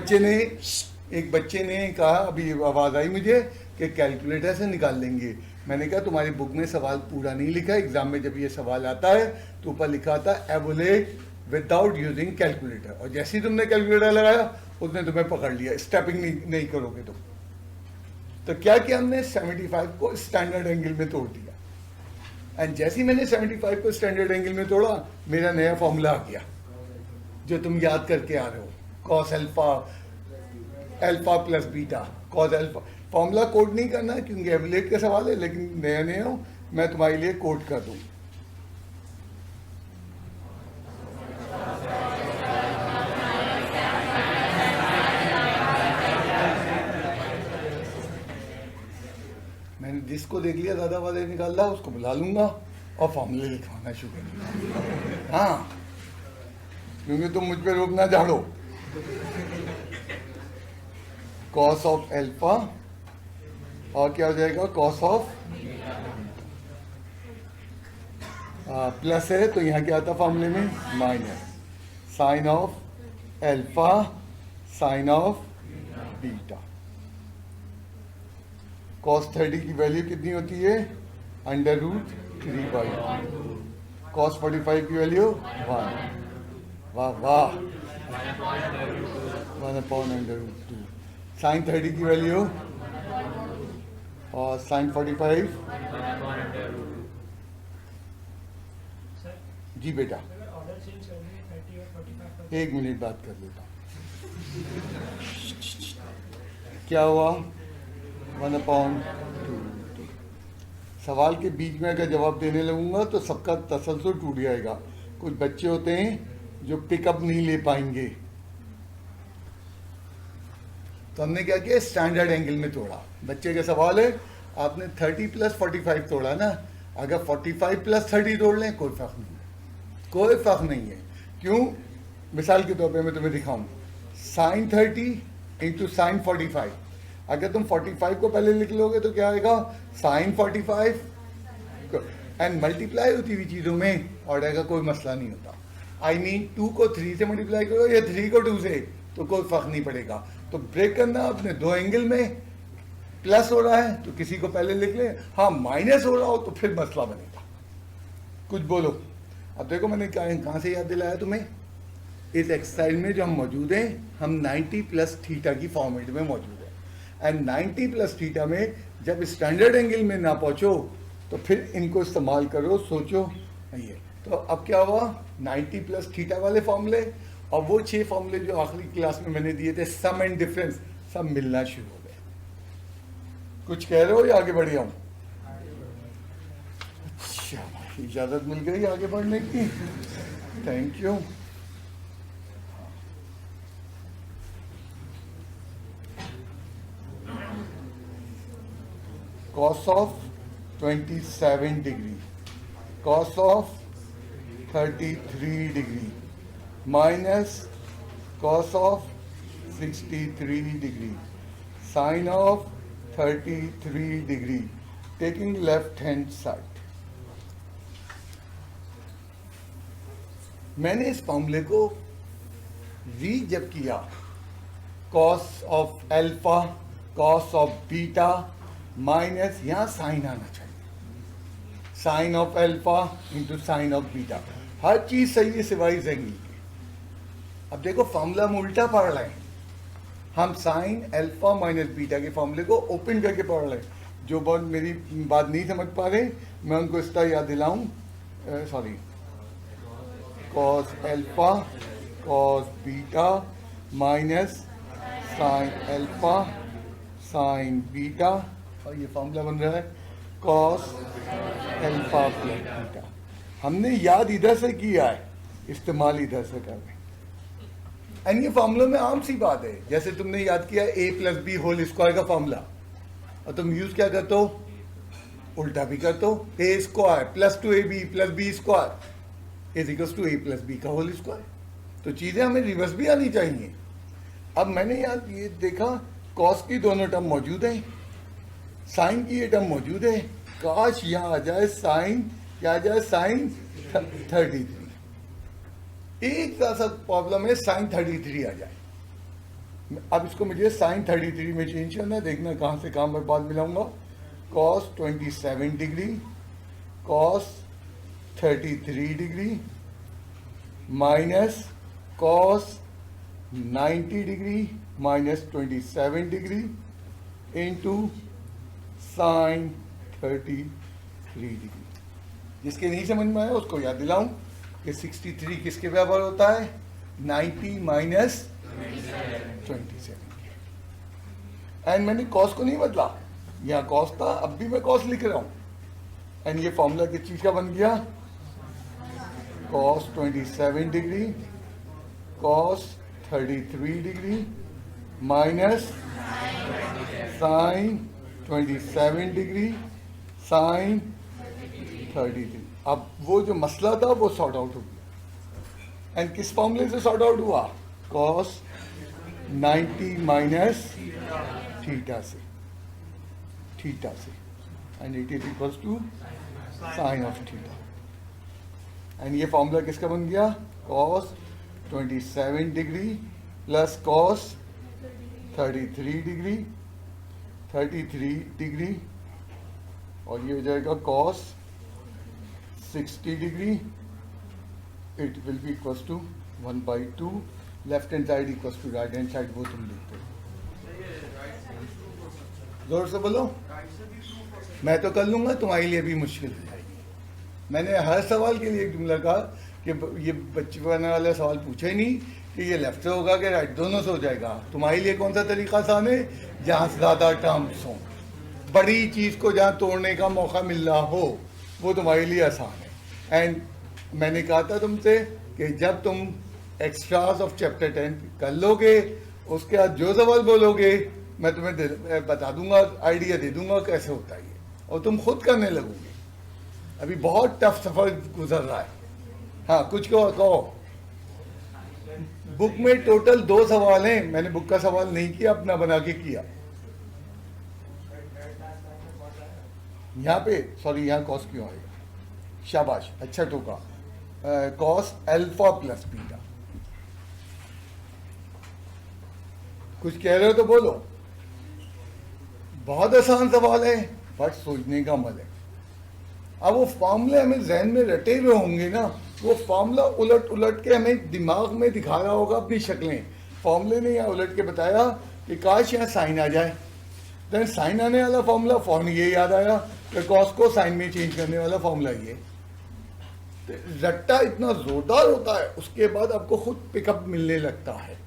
बच्चे ने कहा, अभी आवाज आई मुझे, कि कैलकुलेटर से निकाल लेंगे। मैंने कहा तुम्हारी बुक में सवाल पूरा नहीं लिखा, एग्जाम में जब ये सवाल आता है तो ऊपर लिखा था एवोलेट विदाउट यूजिंग कैलकुलेटर, और जैसे ही तुमने कैलकुलेटर लगाया उसने तुम्हें पकड़ लिया, स्टेपिंग नहीं करोगे तुम। तो क्या किया हमने? 75 को स्टैंडर्ड एंगल में तोड़ दिया। एंड जैसे ही मैंने 75 को स्टैंडर्ड एंगल में तोड़ा, मेरा नया फॉर्मूला आ गया जो तुम याद करके आ रहे हो, cos alpha plus beta, cos alpha. Formula code नहीं करना क्योंकि एवलेट का सवाल है, लेकिन नए हो, मैं तुम्हारे लिए कोड कर दूं। मैंने जिसको देख लिया ज्यादा वाले निकाल रहा उसको बुला लूंगा और फॉर्मूले लिखवाना शुरू कर। हाँ, क्योंकि तुम मुझ पे रोक ना झाड़ो। कॉस ऑफ एल्फा और क्या हो जाएगा? कॉस ऑफ प्लस है तो यहाँ क्या आता फॉर्मूले में? Minus. Sine of alpha sine of beta. Cos 30 की वैल्यू कितनी होती है? √3/1। कॉस 45 की वैल्यू 1। वाह वाह, 1/√2। साइन 30 की वैल्यू और साइन 45 जी बेटा, एक मिनट बात कर लेता हूँ। क्या हुआ? 1/2। सवाल के बीच में अगर जवाब देने लगूंगा तो सबका तसलसल टूट जाएगा। कुछ बच्चे होते हैं जो पिकअप नहीं ले पाएंगे। तो हमने क्या किया? स्टैंडर्ड एंगल में तोड़ा। बच्चे का सवाल है, आपने 30 प्लस 45 तोड़ा ना, अगर 45 प्लस 30 तोड़ लें कोई फ़र्क नहीं है, कोई फ़र्क नहीं है। क्यों? मिसाल के तौर पे मैं तुम्हें दिखाऊं, साइन 30 इंटू साइन 45। अगर तुम 45 को पहले लिख लोगे तो क्या आएगा, साइन 45 एंड मल्टीप्लाई होती हुई चीज़ों में ऑर्डर का कोई मसला नहीं होता। आई मीन 2 को 3 से मल्टीप्लाई करो या 3 को 2 से, तो कोई फ़र्क नहीं पड़ेगा। तो ब्रेक करना अपने दो एंगल में, प्लस हो रहा है तो किसी को पहले लिख ले, हाँ माइनस हो रहा हो तो फिर मसला बनेगा। कुछ बोलो। अब देखो मैंने कहाँ से याद दिलाया तुम्हें, इस एक्सरसाइज में जो हम मौजूद हैं हम 90 प्लस थीटा की फॉर्मेट में मौजूद है। एंड 90 प्लस थीटा में जब स्टैंडर्ड एंगल में ना पहुंचो तो फिर इनको इस्तेमाल करो, सोचो ये। तो अब क्या हुआ, 90 प्लस थीटा वाले फॉर्मूले और वो 6 फॉर्मूले जो आखिरी क्लास में मैंने दिए थे, सम एंड डिफरेंस, सब मिलना शुरू हो गए। कुछ कह रहे हो या आगे बढ़ जाऊं? अच्छा, इजाजत मिल गई आगे बढ़ने की, thank you. cos of 27 degree, cos of 33 degree minus cos of 63 degree, sin of 33 degree, taking left hand side। मैंने इस फॉर्मूले को रीड जब किया, cos of alpha cos of beta minus, यहाँ साइन आना चाहिए, sine of alpha into sine of beta, हर चीज सही है सिवाय एंगल की। अब देखो फॉर्मूला हम उल्टा पढ़ रहे हैं, हम साइन अल्फा माइनस बीटा के फॉर्मूले को ओपन करके पढ़ रहे हैं। जो बहुत मेरी बात नहीं समझ पा रहे मैं उनको इस तरह याद दिलाऊं, sorry, cos alpha cos beta minus sine alpha sine beta, और ये फॉर्मूला बन रहा है कॉस अल्फा प्लस बीटा। हमने याद इधर से किया है, इस्तेमाल इधर से कर रहे हैं। एंड ये फॉर्मूला में आम सी बात है, जैसे तुमने याद किया a plus b whole square का फॉर्मूला, और तुम यूज क्या करते हो, उल्टा भी करते हो, a square plus 2ab plus b square is equal to a plus b का होल स्क्वायर। तो चीजें हमें रिवर्स भी आनी चाहिए। अब मैंने याद ये देखा, कॉस की दोनों टर्म मौजूद हैं, साइन की ये टर्म मौजूद है, काश यहाँ आ जाए साइन, क्या आ जाए साइन 33। एक सा प्रॉब्लम है, साइन 33 आ जाए। अब इसको मुझे साइन 33 में चेंज करना है, देखना कहाँ से कहाँ मैं बात मिलाऊंगा। Cos 27 degree cos 33 degree minus cos 90 degree minus 27 degree into sine 33 degree. जिसके नहीं समझ में आया उसको याद दिलाऊं कि 63 किसके बराबर होता है, 90 माइनस 27। एंड मैंने कॉस को नहीं बदला, यहाँ कॉस था, अब भी मैं कॉस लिख रहा हूं। एंड ये फॉर्मूला किस चीज का बन गया, cos 27 degree cos 33 degree minus sine 27 degree sine 33। अब वो जो मसला था वो सॉर्ट आउट हो गया। एंड किस फॉर्मूले से सॉर्ट आउट हुआ, कॉस 90 माइनस थीटा से, and it is equals to sine of theta. And ये फॉर्मूला किसका बन गया, cos 27 degree plus cos 33 degree और ये हो जाएगा cos 60 degree, it will be equals to 1/2, left hand side equals to right hand side, वो तुम देखते हो। जोर से बोलो, मैं तो कर लूंगा, तुम्हारे लिए भी मुश्किल हो जाएगी। मैंने हर सवाल के लिए एक जुमला कहा कि ये बचपन वाला सवाल पूछा ही नहीं कि ये लेफ्ट से होगा कि राइट, दोनों से हो जाएगा। तुम्हारे लिए कौन सा तरीका आसान है, जहाँ ज़्यादा टर्म्स हों, बड़ी चीज़ को जहाँ तोड़ने का मौका मिल रहा हो, वो तुम्हारे लिए आसान है। एंड मैंने कहा था तुमसे कि जब तुम एक्स्ट्रास ऑफ चैप्टर 10 कर लोगे, उसके बाद जो सवाल बोलोगे मैं तुम्हें बता दूंगा, आइडिया दे दूंगा कैसे होता है ये, और तुम खुद करने लगोगे। अभी बहुत टफ सफर गुजर रहा है। हाँ, कुछ कहो। बुक में टोटल 2 सवाल हैं, मैंने बुक का सवाल नहीं किया, अपना बना के किया। यहाँ पे सॉरी, यहाँ कॉस क्यों आएगा? शाबाश, अच्छा टोका। Cos alpha plus beta. कुछ कह रहे हो तो बोलो। बहुत आसान सवाल है, बट सोचने का अमल है। अब वो फॉर्मूले हमें जहन में रटे हुए होंगे ना, वो फॉर्मूला उलट उलट के हमें दिमाग में दिखा रहा होगा अपनी शक्लें। फॉर्मूले ने यहाँ उलट के बताया कि काश यहाँ साइन आ जाए, देन साइन आने वाला फॉर्मूला फौरन ये याद आया कि कॉस को साइन में चेंज करने वाला फॉर्मूला ये। तो रट्टा इतना जोरदार होता है, उसके बाद आपको खुद पिकअप मिलने लगता है।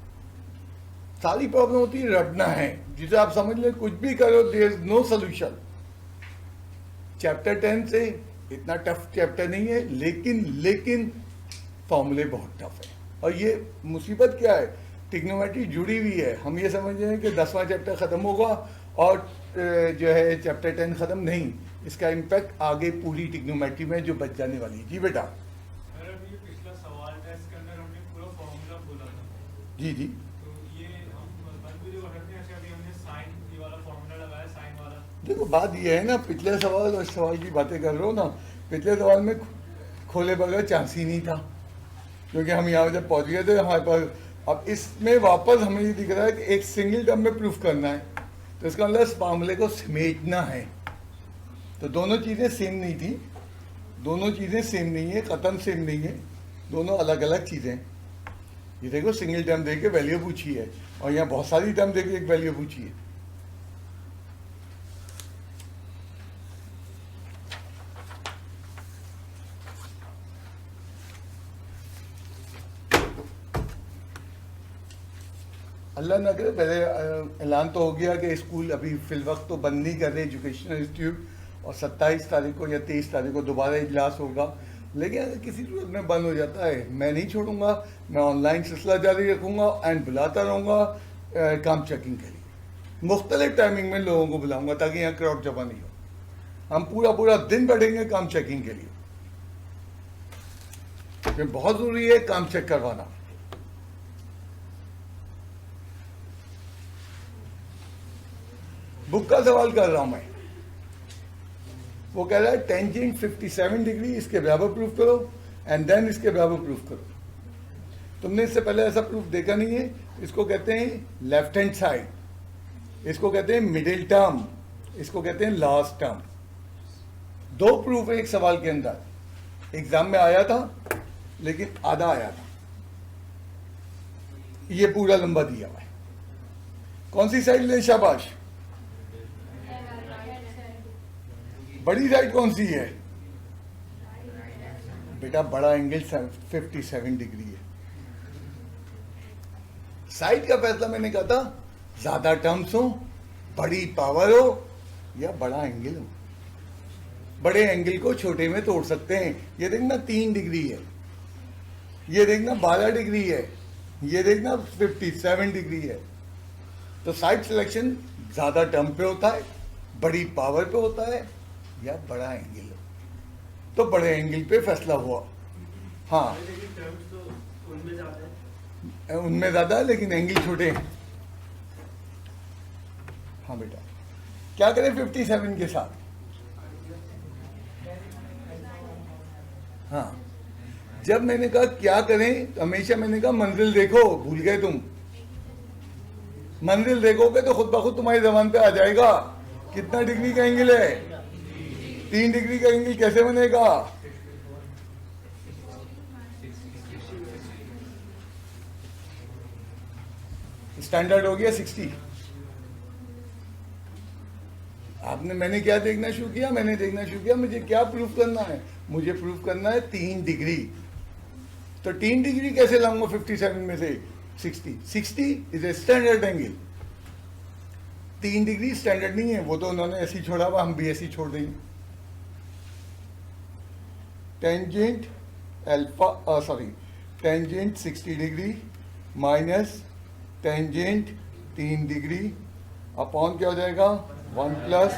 सारी प्रॉब्लम होती है रटना है, जिसे आप समझ लें कुछ भी करो, there is no solution. Chapter 10 से इतना टफ चैप्टर नहीं है, लेकिन फॉर्मूले बहुत टफ है। और ये मुसीबत क्या है, ट्रिग्नोमेट्री जुड़ी हुई है। हम ये समझ रहे हैं कि 10वां चैप्टर खत्म होगा और जो है चैप्टर 10 खत्म नहीं, इसका इम्पैक्ट आगे पूरी ट्रिग्नोमेट्री में जो बच जाने वाली है। जी बेटा। सर अभी ये पिछला सवाल टेस्ट के अंदर हमने पूरा फॉर्मूला बोला था। जी जी। तो ये हम वीडियो करते हैं, अभी हमने साइन ये वाला फॉर्मूला लगाया, साइन वाला। देखो बात ये है ना, पिछले सवाल और इस सवाल की बातें कर रहे हो ना, पिछले सवाल में खोले बगैर चांस ही नहीं था, क्योंकि हम यहाँ जब पहुँच गए थे हमारे पास। अब इसमें वापस हमें ये दिख रहा है कि एक सिंगल टर्म में प्रूफ करना है, तो इसका मतलब इस मामले को समेटना है। तो दोनों चीज़ें सेम नहीं थी, दोनों चीज़ें सेम नहीं है, कतन सेम नहीं है, दोनों अलग अलग चीज़ें। ये देखो सिंगल टर्म दे के वैल्यू पूछी है, और यहाँ बहुत सारी टर्म दे के एक वैल्यू पूछी है। अल्लाह ना करे, पहले ऐलान तो हो गया कि स्कूल अभी फिल वक्त तो बंद नहीं कर रहे एजुकेशनल इंस्टीट्यूट, और 27 तारीख को या 23 तारीख को दोबारा इजलास होगा। लेकिन अगर किसी सूरत में बंद हो जाता है, मैं नहीं छोड़ूंगा, मैं ऑनलाइन सिलसिला जारी रखूंगा एंड बुलाता रहूँगा काम चेकिंग के लिए। मुख्तलिफ टाइमिंग में लोगों को बुलाऊंगा ताकि यहाँ क्राउड जमा नहीं हो। हम पूरा दिन बैठेंगे काम चेकिंग के लिए, क्योंकि बहुत ज़रूरी है काम चेक करवाना। बुक का सवाल कर रहा हूं मैं। वो कह रहा है टेंजेंट 57 डिग्री इसके बराबर प्रूफ करो एंड देन इसके बराबर प्रूफ करो। तुमने इससे पहले ऐसा प्रूफ देखा नहीं है। इसको कहते हैं लेफ्ट हैंड साइड, इसको कहते हैं मिडिल टर्म, इसको कहते हैं लास्ट टर्म। 2 प्रूफ है एक सवाल के अंदर। एग्जाम में आया था लेकिन आधा आया था, ये पूरा लंबा दिया हुआ है। कौन सी साइड ले? शाबाश। बड़ी साइड कौन सी है बेटा? बड़ा एंगल 57 डिग्री है। साइड का फैसला मैंने कहा था, ज्यादा टर्म्स हो, बड़ी पावर हो या बड़ा एंगल हो। बड़े एंगल को छोटे में तोड़ सकते हैं। ये देखना 3 डिग्री है, ये देखना 12 डिग्री है, ये देखना 57 डिग्री है। तो साइड सिलेक्शन ज्यादा टर्म पे होता है, बड़ी पावर पे होता है या बड़ा एंगल हो। तो बड़े एंगल पे फैसला हुआ। हाँ, उनमें ज्यादा है लेकिन एंगल छोटे हैं। हाँ बेटा, क्या करें 57 के साथ? हाँ, जब मैंने कहा क्या करें तो हमेशा मैंने कहा मंजिल देखो। भूल गए तुम? मंजिल देखोगे तो खुद ब खुद तुम्हारी जबान पे आ जाएगा कितना डिग्री का एंगल है। 3 डिग्री का एंगल कैसे बनेगा? स्टैंडर्ड हो गया 60। मैंने क्या देखना शुरू किया? मैंने देखना शुरू किया मुझे क्या प्रूफ करना है। मुझे प्रूफ करना है 3 डिग्री। तो 3 डिग्री कैसे लाऊंगा 57 में से 60? 60 is a standard angle. 3 degree standard नहीं है, वो तो उन्होंने ऐसी छोड़ा हुआ, हम भी ऐसी छोड़ देंगे। Tangent alpha tangent 60 degree minus tangent 3 degree upon क्या हो जाएगा? 1 प्लस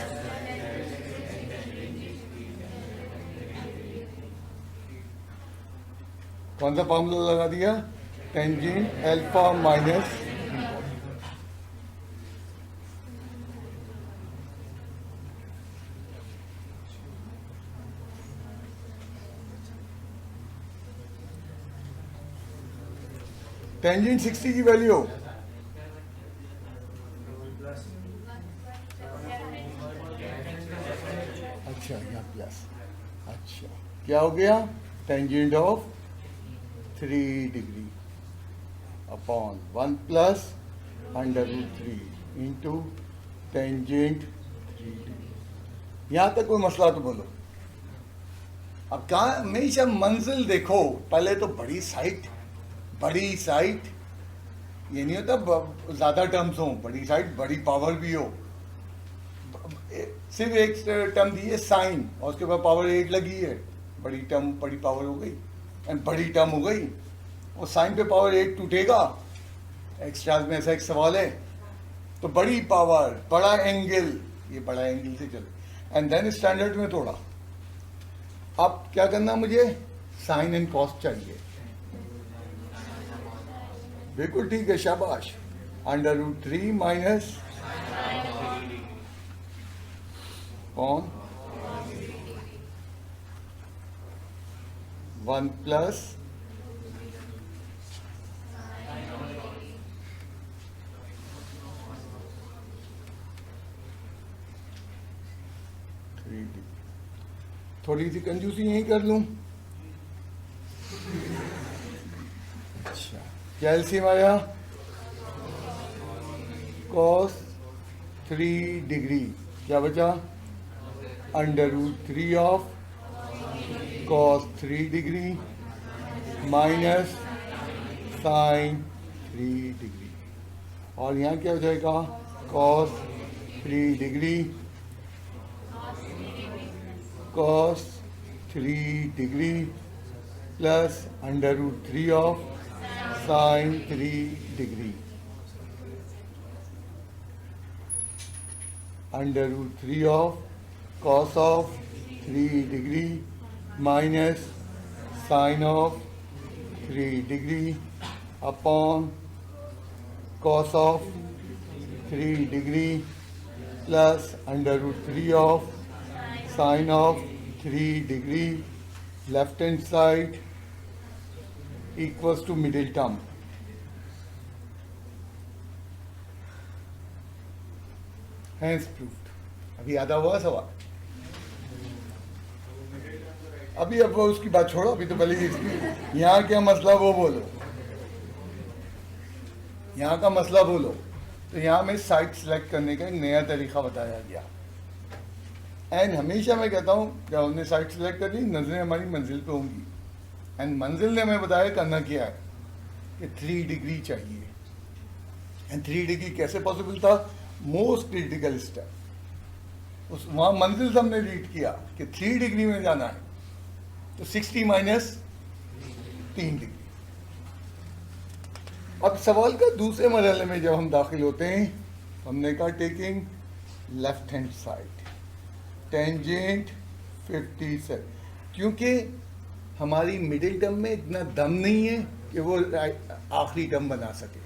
कौन सा फॉर्मूला लगा दिया? टेंजेंट अल्फा माइनस टेंजेंट 60 की वैल्यू अच्छा यहाँ प्लस, अच्छा क्या हो गया? Tangent of 3 degree upon 1 plus √3 into tangent 3 degree. यहाँ तक कोई मसला तो बोलो। अब कहाँ हमेशा मंजिल देखो, पहले तो बड़ी साइट, ये नहीं होता ज्यादा टर्म्स हो, बड़ी साइट बड़ी पावर भी हो। सिर्फ एक टर्म दी है साइन और उसके बाद पावर 8 लगी है, बड़ी टर्म बड़ी पावर हो गई एंड बड़ी टर्म हो गई। और साइन पे पावर 8 टूटेगा, एक्स्ट्रा में ऐसा एक सवाल है। तो बड़ी पावर बड़ा एंगल, ये बड़ा एंगल से चले एंड देन स्टैंडर्ड में थोड़ा। अब क्या करना मुझे? साइन एंड कॉस चाहिए। बिल्कुल ठीक है, शाबाश। √3 माइनस कौन 1 प्लस थोड़ी सी कंजूसी यही कर लूं। अच्छा क्या एलसीएम आया? cos 3 डिग्री, क्या बचा? √3 of cos 3 degree minus sin 3 degree. और यहाँ क्या हो जाएगा? cos 3 degree cos 3 degree plus √3 of sin 3 degree √3 of cos of 3 degree minus sin of 3 degree upon cos of 3 degree plus √3 of sin of 3 degree left hand side equals to middle term. Hence proved. अभी आधा हुआ सवाल। अभी अब उसकी बात छोड़ो, अभी तो पहले इसकी यहाँ क्या मसला वो बोलो, यहाँ का मसला बोलो। तो यहाँ में साइट सिलेक्ट करने का एक नया तरीका बताया गया। एंड हमेशा मैं कहता हूँ जब हमने साइट सिलेक्ट कर ली, नजरें हमारी मंजिल पे होंगी। एंड मंजिल ने हमें बताया करना क्या है कि 3 डिग्री चाहिए। एंड 3 डिग्री कैसे पॉसिबल था? मोस्ट क्रिटिकल स्टेप उस वहाँ मंजिल से हमने रीड किया कि 3 डिग्री में जाना है, तो 60 माइनस 3 डिग्री। अब सवाल का दूसरे मरहले में जब हम दाखिल होते हैं, हमने कहा taking left hand side tangent 57, क्योंकि हमारी मिडिल टर्म में इतना दम नहीं है कि वो आखिरी टर्म बना सके।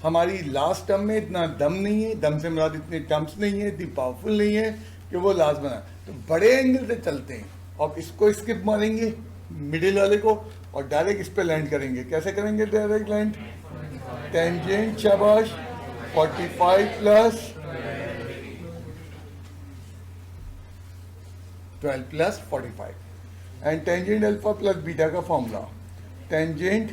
हमारी लास्ट टर्म में इतना दम नहीं है, दम से मुराद इतने टर्म्स नहीं है, इतनी पावरफुल नहीं है कि वो लास्ट बना। तो बड़े एंगल से चलते हैं और इसको स्किप मारेंगे मिडिल वाले को और डायरेक्ट इस पे लैंड करेंगे। कैसे करेंगे डायरेक्ट लैंड? टेंजेंट शाबाश 45 plus 12 plus 45 and tangent alpha plus beta का फॉर्मूला टेंजेंट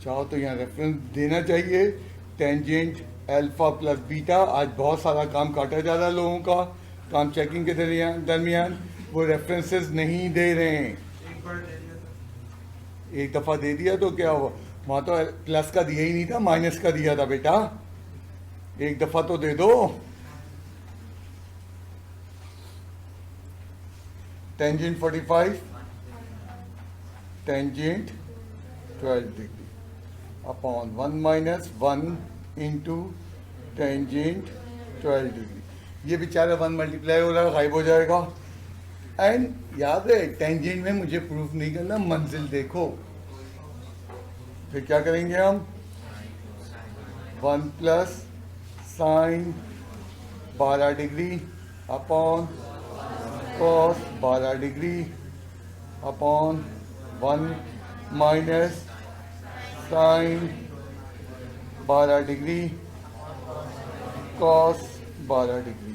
चाहो तो यहाँ रेफरेंस देना चाहिए टेंजेंट अल्फा प्लस बीटा। आज बहुत सारा काम काटा जा रहा है लोगों का, काम चेकिंग के दरमियान वो रेफरेंसेस नहीं दे रहे हैं। एक दफा दे दिया तो क्या हुआ? वहां तो प्लस का दिया ही नहीं था, माइनस का दिया था बेटा। एक दफा तो दे दो। Tangent 45 tangent 12 degree upon 1 minus 1 into tangent 12 degree. ये बेचारा 1 मल्टीप्लाई हो रहा है, गायब हो जाएगा। एंड याद है टेंजेंट में मुझे प्रूफ नहीं करना, मंजिल देखो। फिर क्या करेंगे हम, 1 plus sine 12 degree upon cos 12 degree upon 1 minus sine 12 degree cos 12 degree.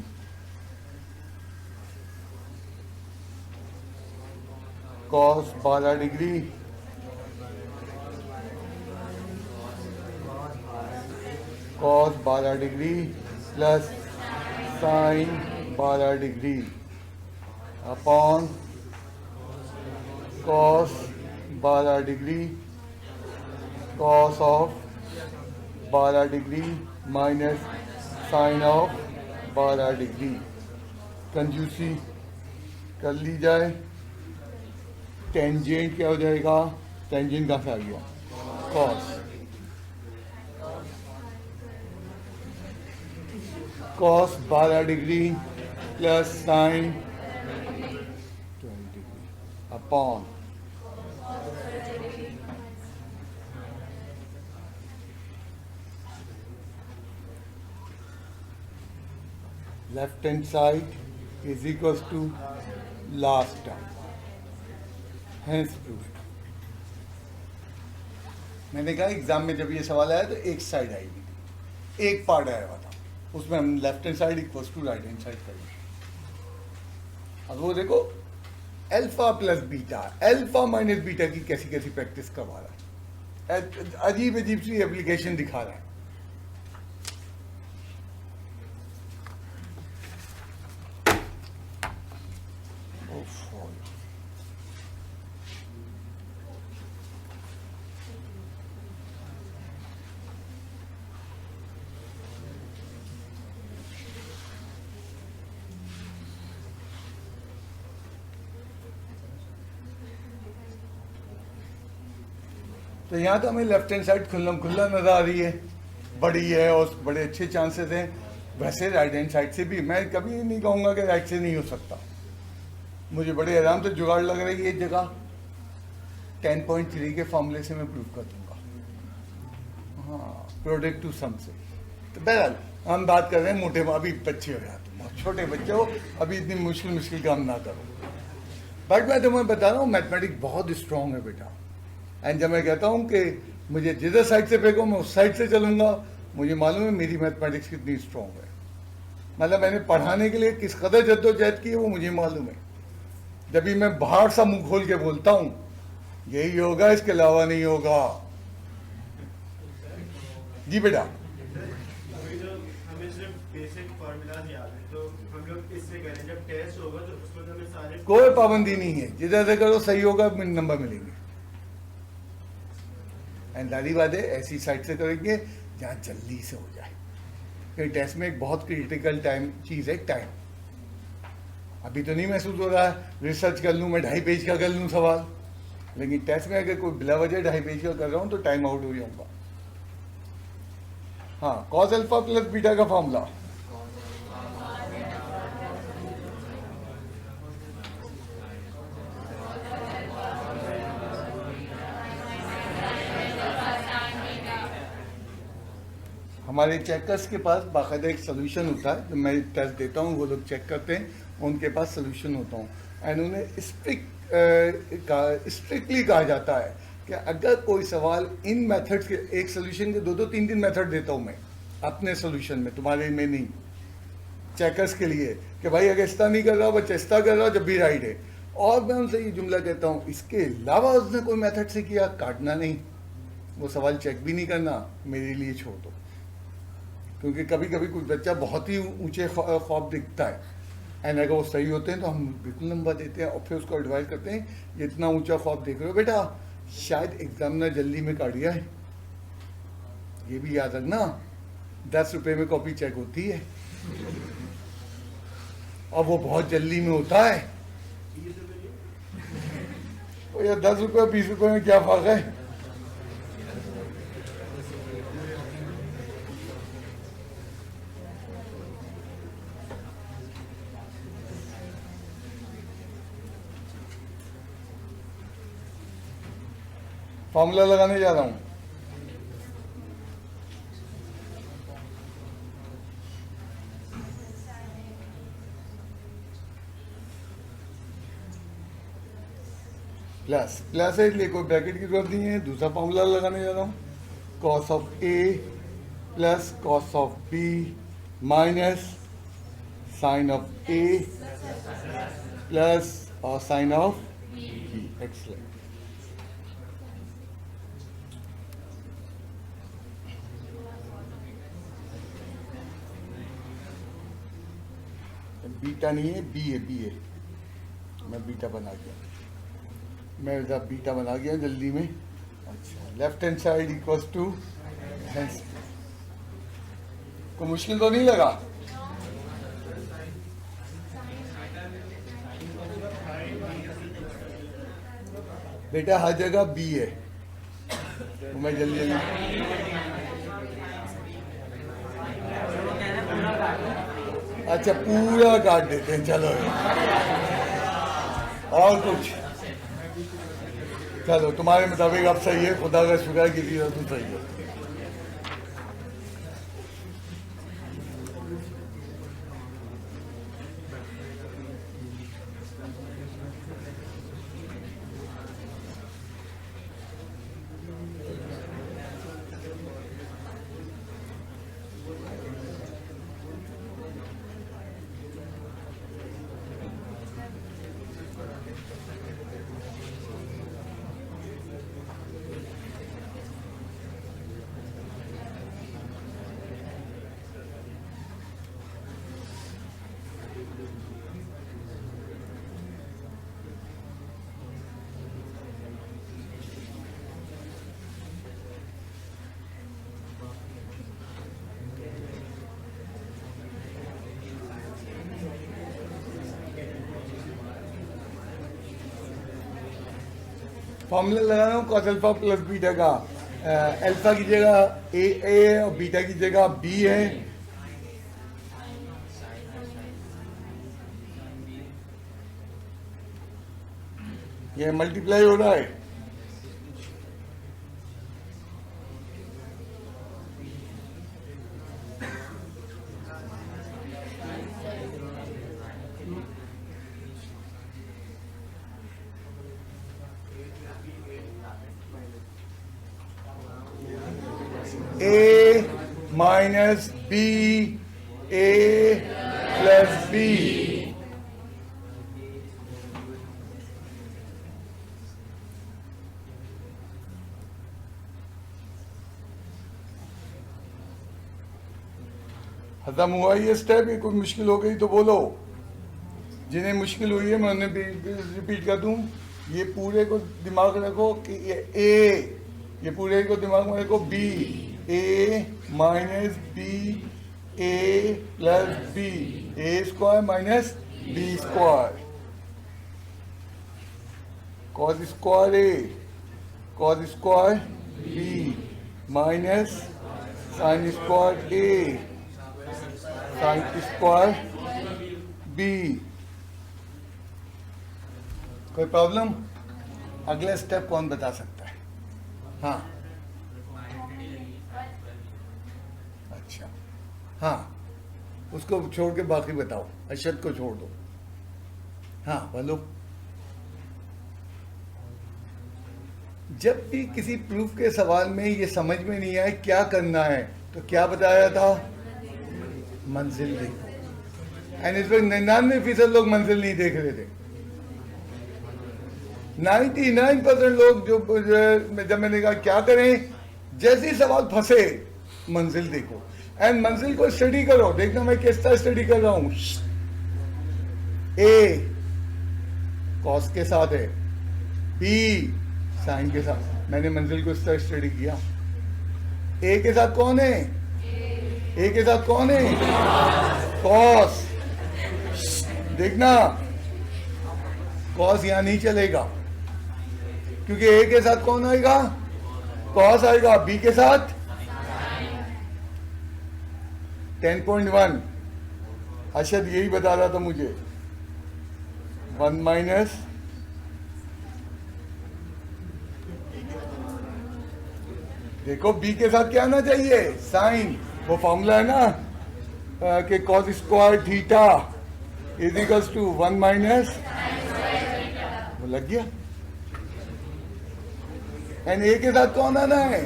Cos 12 degree cos 12 degree plus sine 12 degree upon cos 12 degree cos of 12 degree minus sine of 12 degree. कंजूसी कर ली जाए। टेंजेंट क्या हो जाएगा, टेंजेंट कहाँ से आ गया, cos. Cos 12 degree plus sine 12 degree upon left hand side is equal to last term, hence proved. मैंने कहा एग्जाम में जब ये सवाल आया तो एक साइड आई हुई थी, एक पार्ट आया हुआ था, उसमें हम left hand side equal to right hand side करेंगे। अब वो देखो alpha plus beta, alpha minus beta की कैसी कैसी प्रैक्टिस करवा रहा है, अजीब अजीब सी एप्लीकेशन दिखा रहा है। तो यहाँ तो हमें लेफ्ट हैंड साइड खुल्लम खुल्ला नजर आ रही है, बड़ी है और बड़े अच्छे चांसेस हैं। वैसे राइट हैंड साइड से भी मैं कभी नहीं कहूँगा कि राइट से नहीं हो सकता। मुझे बड़े आराम से जुगाड़ लग रही है जगह। 10.3 के फॉर्मूले से मैं प्रूव कर दूंगा, हाँ, प्रोडक्ट टू सम से। तो बहरहाल हम बात कर रहे हैं मोटे, अभी बच्चे हो जाते, बहुत छोटे बच्चे हो, अभी इतनी मुश्किल काम ना करो। बट मैं तुम्हें बता रहा हूँ मैथमेटिक्स बहुत स्ट्रॉन्ग है बेटा। एंड जब मैं कहता हूँ कि मुझे जिधर साइड से फेंको मैं उस साइड से चलूंगा, मुझे मालूम है मेरी मैथमेटिक्स कितनी स्ट्रॉन्ग है। मतलब मैंने पढ़ाने के लिए किस कदर जद्दोजहद की है वो मुझे मालूम है। जब भी मैं बाहर सा मुंह खोल के बोलता हूँ यही होगा, इसके अलावा नहीं होगा। जी बेटा, हमें सिर्फ बेसिक फॉर्मूलाज याद है, तो हम लोग इससे करें, जब टेस्ट होगा तो उसमें हमें सारे कोई पाबंदी नहीं है, जिधर से करो सही होगा, नंबर मिलेंगे। एंड दादी बात है ऐसी साइड से करेंगे जहाँ जल्दी से हो जाए। क्योंकि टेस्ट में एक बहुत क्रिटिकल टाइम चीज़ है, टाइम। अभी तो नहीं महसूस हो रहा है, रिसर्च कर लूँ मैं 2.5 पेज का कर लूँ सवाल, लेकिन टेस्ट में अगर कोई बिला वजह 2.5 पेज का कर रहा हूँ तो टाइम आउट हो जाऊंगा। हाँ, कॉस अल्फा प्लस बीटा का फॉर्मूला, हमारे चेकर्स के पास बाकायदा एक सोल्यूशन होता है। जब मैं टेस्ट देता हूँ वो लोग चेक करते हैं, उनके पास सोल्यूशन होता हूँ। एंड उन्हें स्ट्रिक्टली कहा जाता है कि अगर कोई सवाल इन मेथड्स के, एक सोल्यूशन के 2-2, 3-3 मेथड देता हूँ मैं अपने सोल्यूशन में, तुम्हारे में नहीं, चेकर्स के लिए, कि भाई अगर इस्ता नहीं कर रहा बच्चा इस्ता कर रहा जब भी राइट है। और मैं उनसे ये जुमला कहता हूँ, इसके अलावा उसने कोई मेथड से किया, काटना नहीं, वो सवाल चेक भी नहीं करना, मेरे लिए छोड़ दो। क्योंकि कभी कभी कुछ बच्चा बहुत ही ऊंचे ख्वाब दिखता है, एंड अगर वो सही होते हैं तो हम बिल्कुल नंबर देते हैं और फिर उसको एडवाइस करते हैं, ये इतना ऊंचा ख्वाब देख रहे हो बेटा, शायद एग्जामिनर जल्दी में काट दिया है, ये भी याद रखना। 10 रुपये में कॉपी चेक होती है और वो बहुत जल्दी में होता है। तो यार 10 रुपये 20 रुपये में क्या फर्क है? फॉर्मूला लगाने जा रहा हूं। प्लस प्लस है इसलिए कोई ब्रैकेट की जरूरत नहीं है। दूसरा फॉर्मूला लगाने जा रहा हूं, cos of a plus cos of b minus sine of a plus और sine of b. Excellent. Beta नहीं है, बी है, बी है। मैं बीटा बना गया, मैं बीटा बना गया जल्दी में। अच्छा, left hand side equals to hand. को मुश्किल तो नहीं लगा? बेटा हर जगह बी है, तो मैं जल्दी जल्दी अच्छा पूरा काट देते हैं। चलो और कुछ? चलो तुम्हारे मुताबिक अब सही है, खुदा का शुक्र है, किसी तो सही है। फॉर्मूला लगा रहा हूँ कॉस अल्फा प्लस बीटा का। अल्फा की जगह ए और बीटा की जगह बी है। ये मल्टीप्लाई हो रहा है। A minus B, A plus B। खत्म हुआ ये स्टेप। ये कोई मुश्किल हो गई तो बोलो। जिन्हें मुश्किल हुई है मैं उन्हें रिपीट कर दूं। ये पूरे को दिमाग में रखो कि ये ए, ये पूरे को दिमाग में रखो b, a minus b a plus b, a square minus b square, cos square a cos square b minus sine square a sine square b. कोई प्रॉब्लम? अगला स्टेप कौन बता सकता है? हाँ अच्छा, हाँ उसको छोड़ के बाकी बताओ। अशद को छोड़ दो। हाँ बोलो। जब भी किसी प्रूफ के सवाल में ये समझ में नहीं आए क्या करना है तो क्या बताया था? मंजिल देखो। एंड इस वक्त 99% लोग मंजिल नहीं देख रहे थे। 99% लोग जो जब मैंने कहा क्या करें, जैसे ही सवाल फंसे मंजिल देखो एंड मंजिल को स्टडी करो। देखना मैं किस तरह स्टडी कर रहा हूं। ए कॉस के साथ है, बी साइन के साथ। मैंने मंजिल को इस तरह स्टडी किया। ए के साथ कौन है? ए के साथ कौन है? कॉस। देखना कॉस यहां नहीं चलेगा क्योंकि ए के साथ कौन आएगा? कॉस आएगा। बी के साथ 10.1। अशद यही बता रहा था मुझे। 1 माइनस देखो बी के साथ क्या आना चाहिए, साइन। वो फॉर्मूला है ना कि cos square theta is equals to 1 minus, वो लग गया। एंड ए के साथ कौन आना है,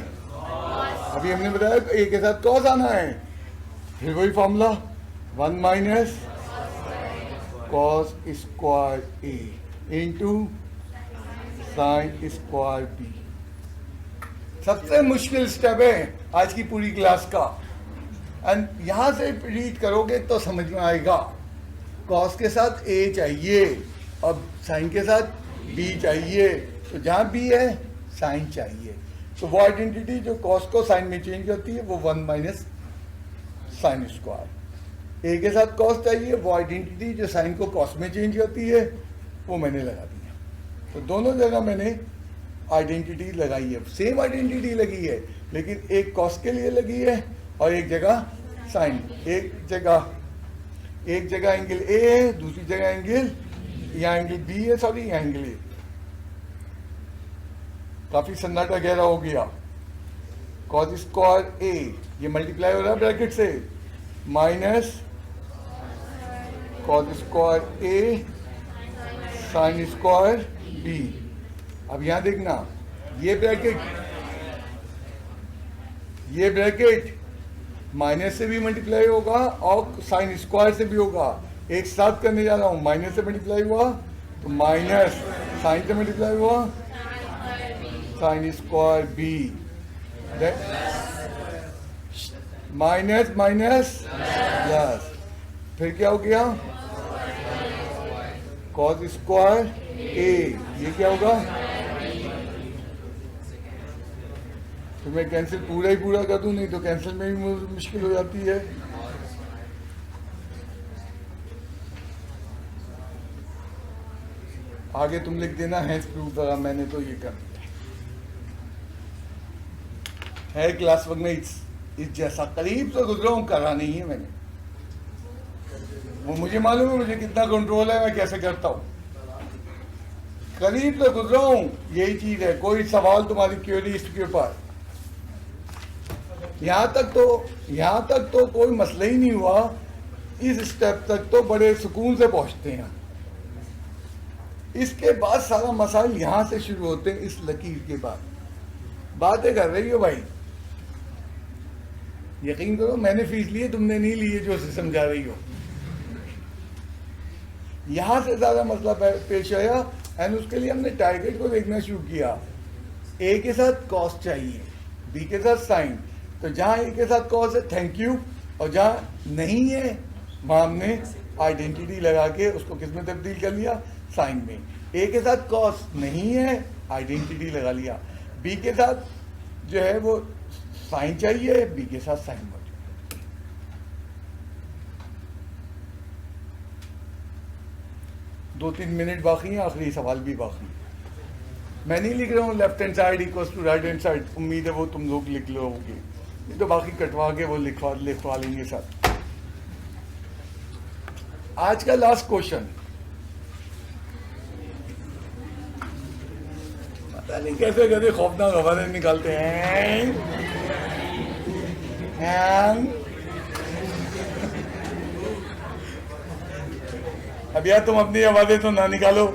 अभी हमने बताया ए के साथ कॉस आना है, फिर वही फॉर्मूला 1 माइनस कॉस स्क्वायर ए इंटू साइन स्क्वायर बी। सबसे मुश्किल स्टेप है आज की पूरी क्लास का, एंड यहां से रीड करोगे तो समझ में आएगा। कॉस के साथ ए चाहिए, अब साइन के साथ बी चाहिए, तो जहां बी है साइन चाहिए। तो वो आइडेंटिटी जो कॉस को साइन में चेंज करती है वो 1 माइनस साइन स्क्वायर। ए के साथ कॉस चाहिए, वो आइडेंटिटी जो साइन को कॉस में चेंज करती है वो मैंने लगा दी है। तो दोनों जगह मैंने आइडेंटिटी लगाई है, सेम आइडेंटिटी लगी है, लेकिन एक कॉस के लिए लगी है और एक जगह साइन। एक जगह एंगल ए है, दूसरी जगह एंगल, यहाँ एंगल बी है, सॉरी यहाँ एंगल ए। काफी सन्नाटा गहरा हो गया। कॉस स्क्वायर ए ये मल्टीप्लाई हो रहा है ब्रैकेट से, minus cos square a sine square B. अब यहां देखना, ये ब्रैकेट माइनस से भी मल्टीप्लाई होगा और साइन स्क्वायर से भी होगा। एक साथ करने जा रहा हूं, माइनस से मल्टीप्लाई हुआ तो माइनस, साइन से मल्टीप्लाई हुआ sine square b, minus minus plus, फिर क्या हो गया कॉस स्क्वायर ए, ये क्या होगा, तो मैं कैंसिल पूरा ही पूरा कर दूं, नहीं तो कैंसिल में भी मुश्किल हो जाती है। आगे तुम लिख देना हैंस प्रूफ करा, मैंने तो ये कर दिया है। क्लास वर्क में इस जैसा करीब से गुजरा हूं, करा नहीं है मैंने, वो मुझे मालूम है मुझे कितना कंट्रोल है, मैं कैसे करता हूं। करीब से गुजरा हूं, यही चीज है। कोई सवाल तुम्हारी क्वेरी इसके ऊपर, यहां तक तो कोई मसला ही नहीं हुआ। इस स्टेप तक तो बड़े सुकून से पहुंचते हैं। इसके बाद सारा मसाइल यहां से शुरू होते हैं, इस लकीर के बाद। बातें कर रही हो भाई, यकीन करो मैंने फीस ली है, तुमने नहीं ली है जो समझा रही हो। यहां से ज्यादा मसला पेश आया एंड उसके लिए हमने टारगेट को देखना शुरू किया। ए के साथ कॉस चाहिए, बी के साथ साइन, तो जहां ए के साथ कॉस है थैंक यू, और जहां नहीं है वहां हमने आइडेंटिटी लगा के उसको किस में तब्दील कर लिया, साइन में। ए के साथ कॉस नहीं है, आइडेंटिटी लगा लिया। बी के साथ जो है वो साइन चाहिए, बी के साथ साइन मौजूद। 2-3 मिनट बाकी हैं, आखिरी सवाल भी बाकी है। मैं नहीं लिख रहा हूँ left hand side equals to right hand side, उम्मीद है वो तुम लोग लिख लोगे, ये तो बाकी कटवा के वो लिखवा लेंगे सर। आज का लास्ट क्वेश्चन, पता नहीं कैसे कैसे खौफनाक खबरें निकालते हैं। अब यार तुम अपनी आवाजें तो ना निकालो।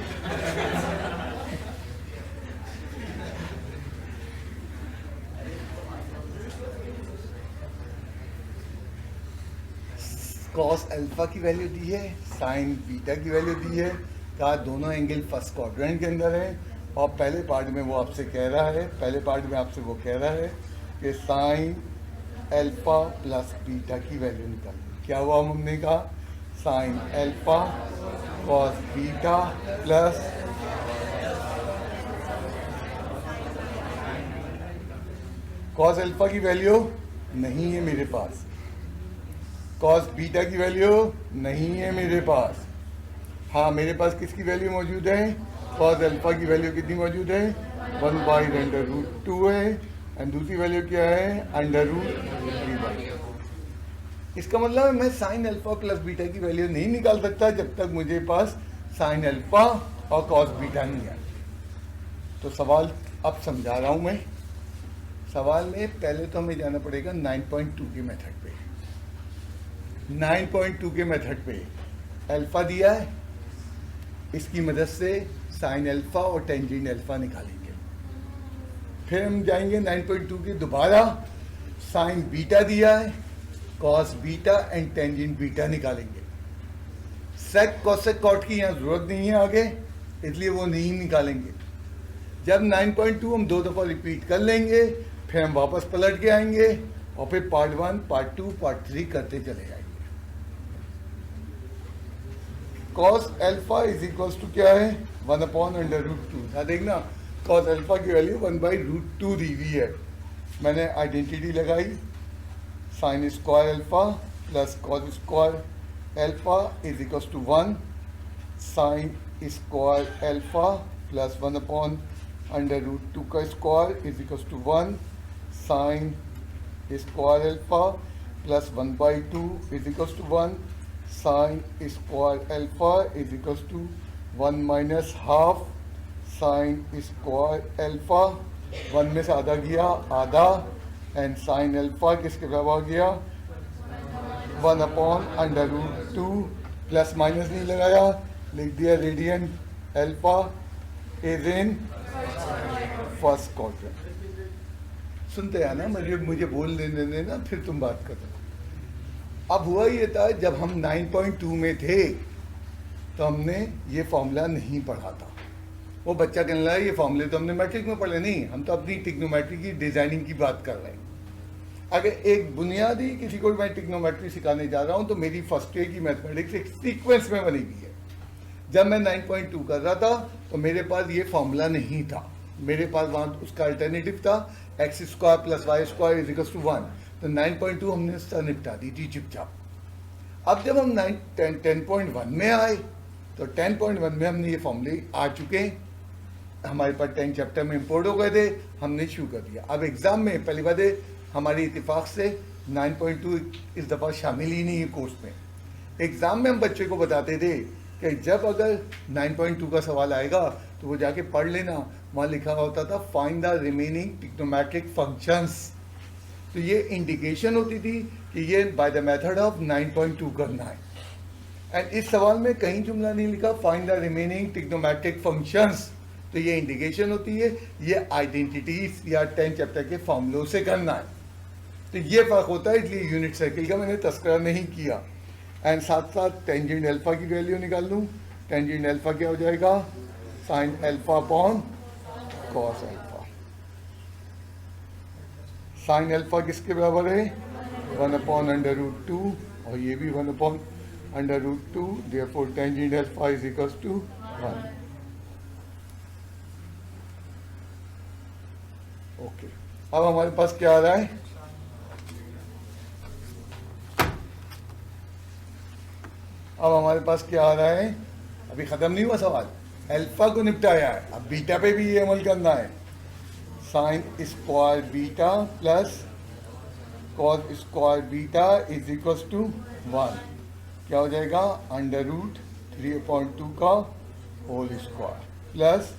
कॉस अल्फा की वैल्यू दी है, साइन बीटा की वैल्यू दी है, कहा दोनों एंगल फर्स्ट क्वाड्रेंट के अंदर है, और पहले पार्ट में वो आपसे कह रहा है, कह रहा है कि साइन अल्फा प्लस बीटा की वैल्यू निकाल। क्या हुआ, हमने कहा sine alpha cos beta plus cos alpha की वैल्यू नहीं है मेरे पास, कॉस बीटा की वैल्यू नहीं है मेरे पास। हाँ मेरे पास किसकी वैल्यू मौजूद है, कॉस अल्फा की वैल्यू कितनी मौजूद है, 1/√2 है, एंड दूसरी वैल्यू क्या है, √3/2। इसका मतलब है मैं साइन अल्फा प्लस बीटा की वैल्यू नहीं निकाल सकता जब तक मुझे पास साइन अल्फा और कॉस बीटा नहीं है। तो सवाल अब समझा रहा हूं मैं, सवाल में पहले तो हमें जाना पड़ेगा 9.2 के मेथड पे। 9.2 के मेथड पे अल्फा दिया है, इसकी मदद से साइन अल्फा और टेंजेंट अल्फा निकालेंगे। फिर हम जाएंगे 9.2 के दोबारा, साइन बीटा दिया है, cos beta and tangent beta निकालेंगे। सेक कॉसेक कॉट की यहाँ जरूरत नहीं है आगे, इसलिए वो नहीं निकालेंगे। जब 9.2 हम 2 दफ़ा रिपीट कर लेंगे, फिर हम वापस पलट के आएंगे और फिर पार्ट 1, पार्ट 2, पार्ट 3 करते चले जाएंगे। Cos alpha is equals to क्या है, 1/√2। ना देखना, कॉस अल्फा की वैल्यू 1/√2 दी हुई है। मैंने आइडेंटिटी लगाई, sine square alpha plus cos square alpha is equals to 1, sine square alpha plus 1/√2 का square is equals to 1, sine square alpha plus 1/2 is equals to 1, sine square alpha is equals to 1 minus half sine square alpha. 1 में से आधा गया, आधा, and sign alpha किसके बराबर गया, 1/√2। Plus minus नहीं लगाया, लिख दिया radian alpha is in first quadrant. सुनते हैं ना, मुझे बोल देने देना, फिर तुम बात करो। अब हुआ ये था, जब हम 9.2 में थे तो हमने ये फॉर्मूला नहीं पढ़ा था। वो बच्चा कहने लगा ये फॉर्मूले तो हमने मैट्रिक में पढ़े नहीं, हम तो अपनी टिग्नोमेट्री की डिजाइनिंग की बात कर रहे हैं। अगर एक बुनियादी किसी को मैं टिग्नोमेट्री सिखाने जा रहा हूँ तो मेरी फर्स्ट ईयर की मैथमेटिक्स एक सीक्वेंस में बनी हुई है। जब मैं 9.2 कर रहा था तो मेरे पास ये फॉर्मूला नहीं था, मेरे पास वहाँ उसका अल्टरनेटिव था x² plus y² is equals to 1। तो 9.2 हमने उसका निपटा दी थी चुपचाप। अब जब हम 10.1 में आए तो 10.1 में हमने ये फॉर्मूले आ चुके हैं, हमारे पास 10 चैप्टर में इंपोर्ट हो गए थे, हमने शुरू कर दिया। अब एग्जाम में पहली बात है, हमारी इत्तेफाक से 9.2 इस दफ़ा शामिल ही नहीं है कोर्स में। एग्जाम में हम बच्चे को बताते थे कि जब अगर 9.2 का सवाल आएगा तो वो जाके पढ़ लेना, वहाँ लिखा होता था find the remaining trigonometric functions. तो ये इंडिकेशन होती थी कि ये बाय द मेथड ऑफ 9.2 करना है। एंड इस सवाल में कहीं जुमला नहीं लिखा find the remaining trigonometric functions, तो ये इंडिकेशन होती है ये आइडेंटिटीज या 10 चैप्टर के फॉर्मूलों से करना है। तो ये फ़र्क होता है, इसलिए यूनिट सर्किल का मैंने तस्करा नहीं किया। एंड साथ साथ टेंजेंट अल्फा की वैल्यू निकाल लूँ। टेंजेंट अल्फा क्या हो जाएगा, sine alpha upon cos alpha. Sine alpha किसके बराबर है, 1/√2, और ये भी 1/√2। Therefore tangent alpha is equals to 1। Okay, अब हमारे पास क्या आ रहा है, अब हमारे पास क्या आ रहा है, अभी ख़त्म नहीं हुआ सवाल, अल्फा को निपटाया है, अब बीटा पे भी ये अमल करना है। Sine square beta plus cos square beta is equals to 1। क्या हो जाएगा, √3/2 का whole square plus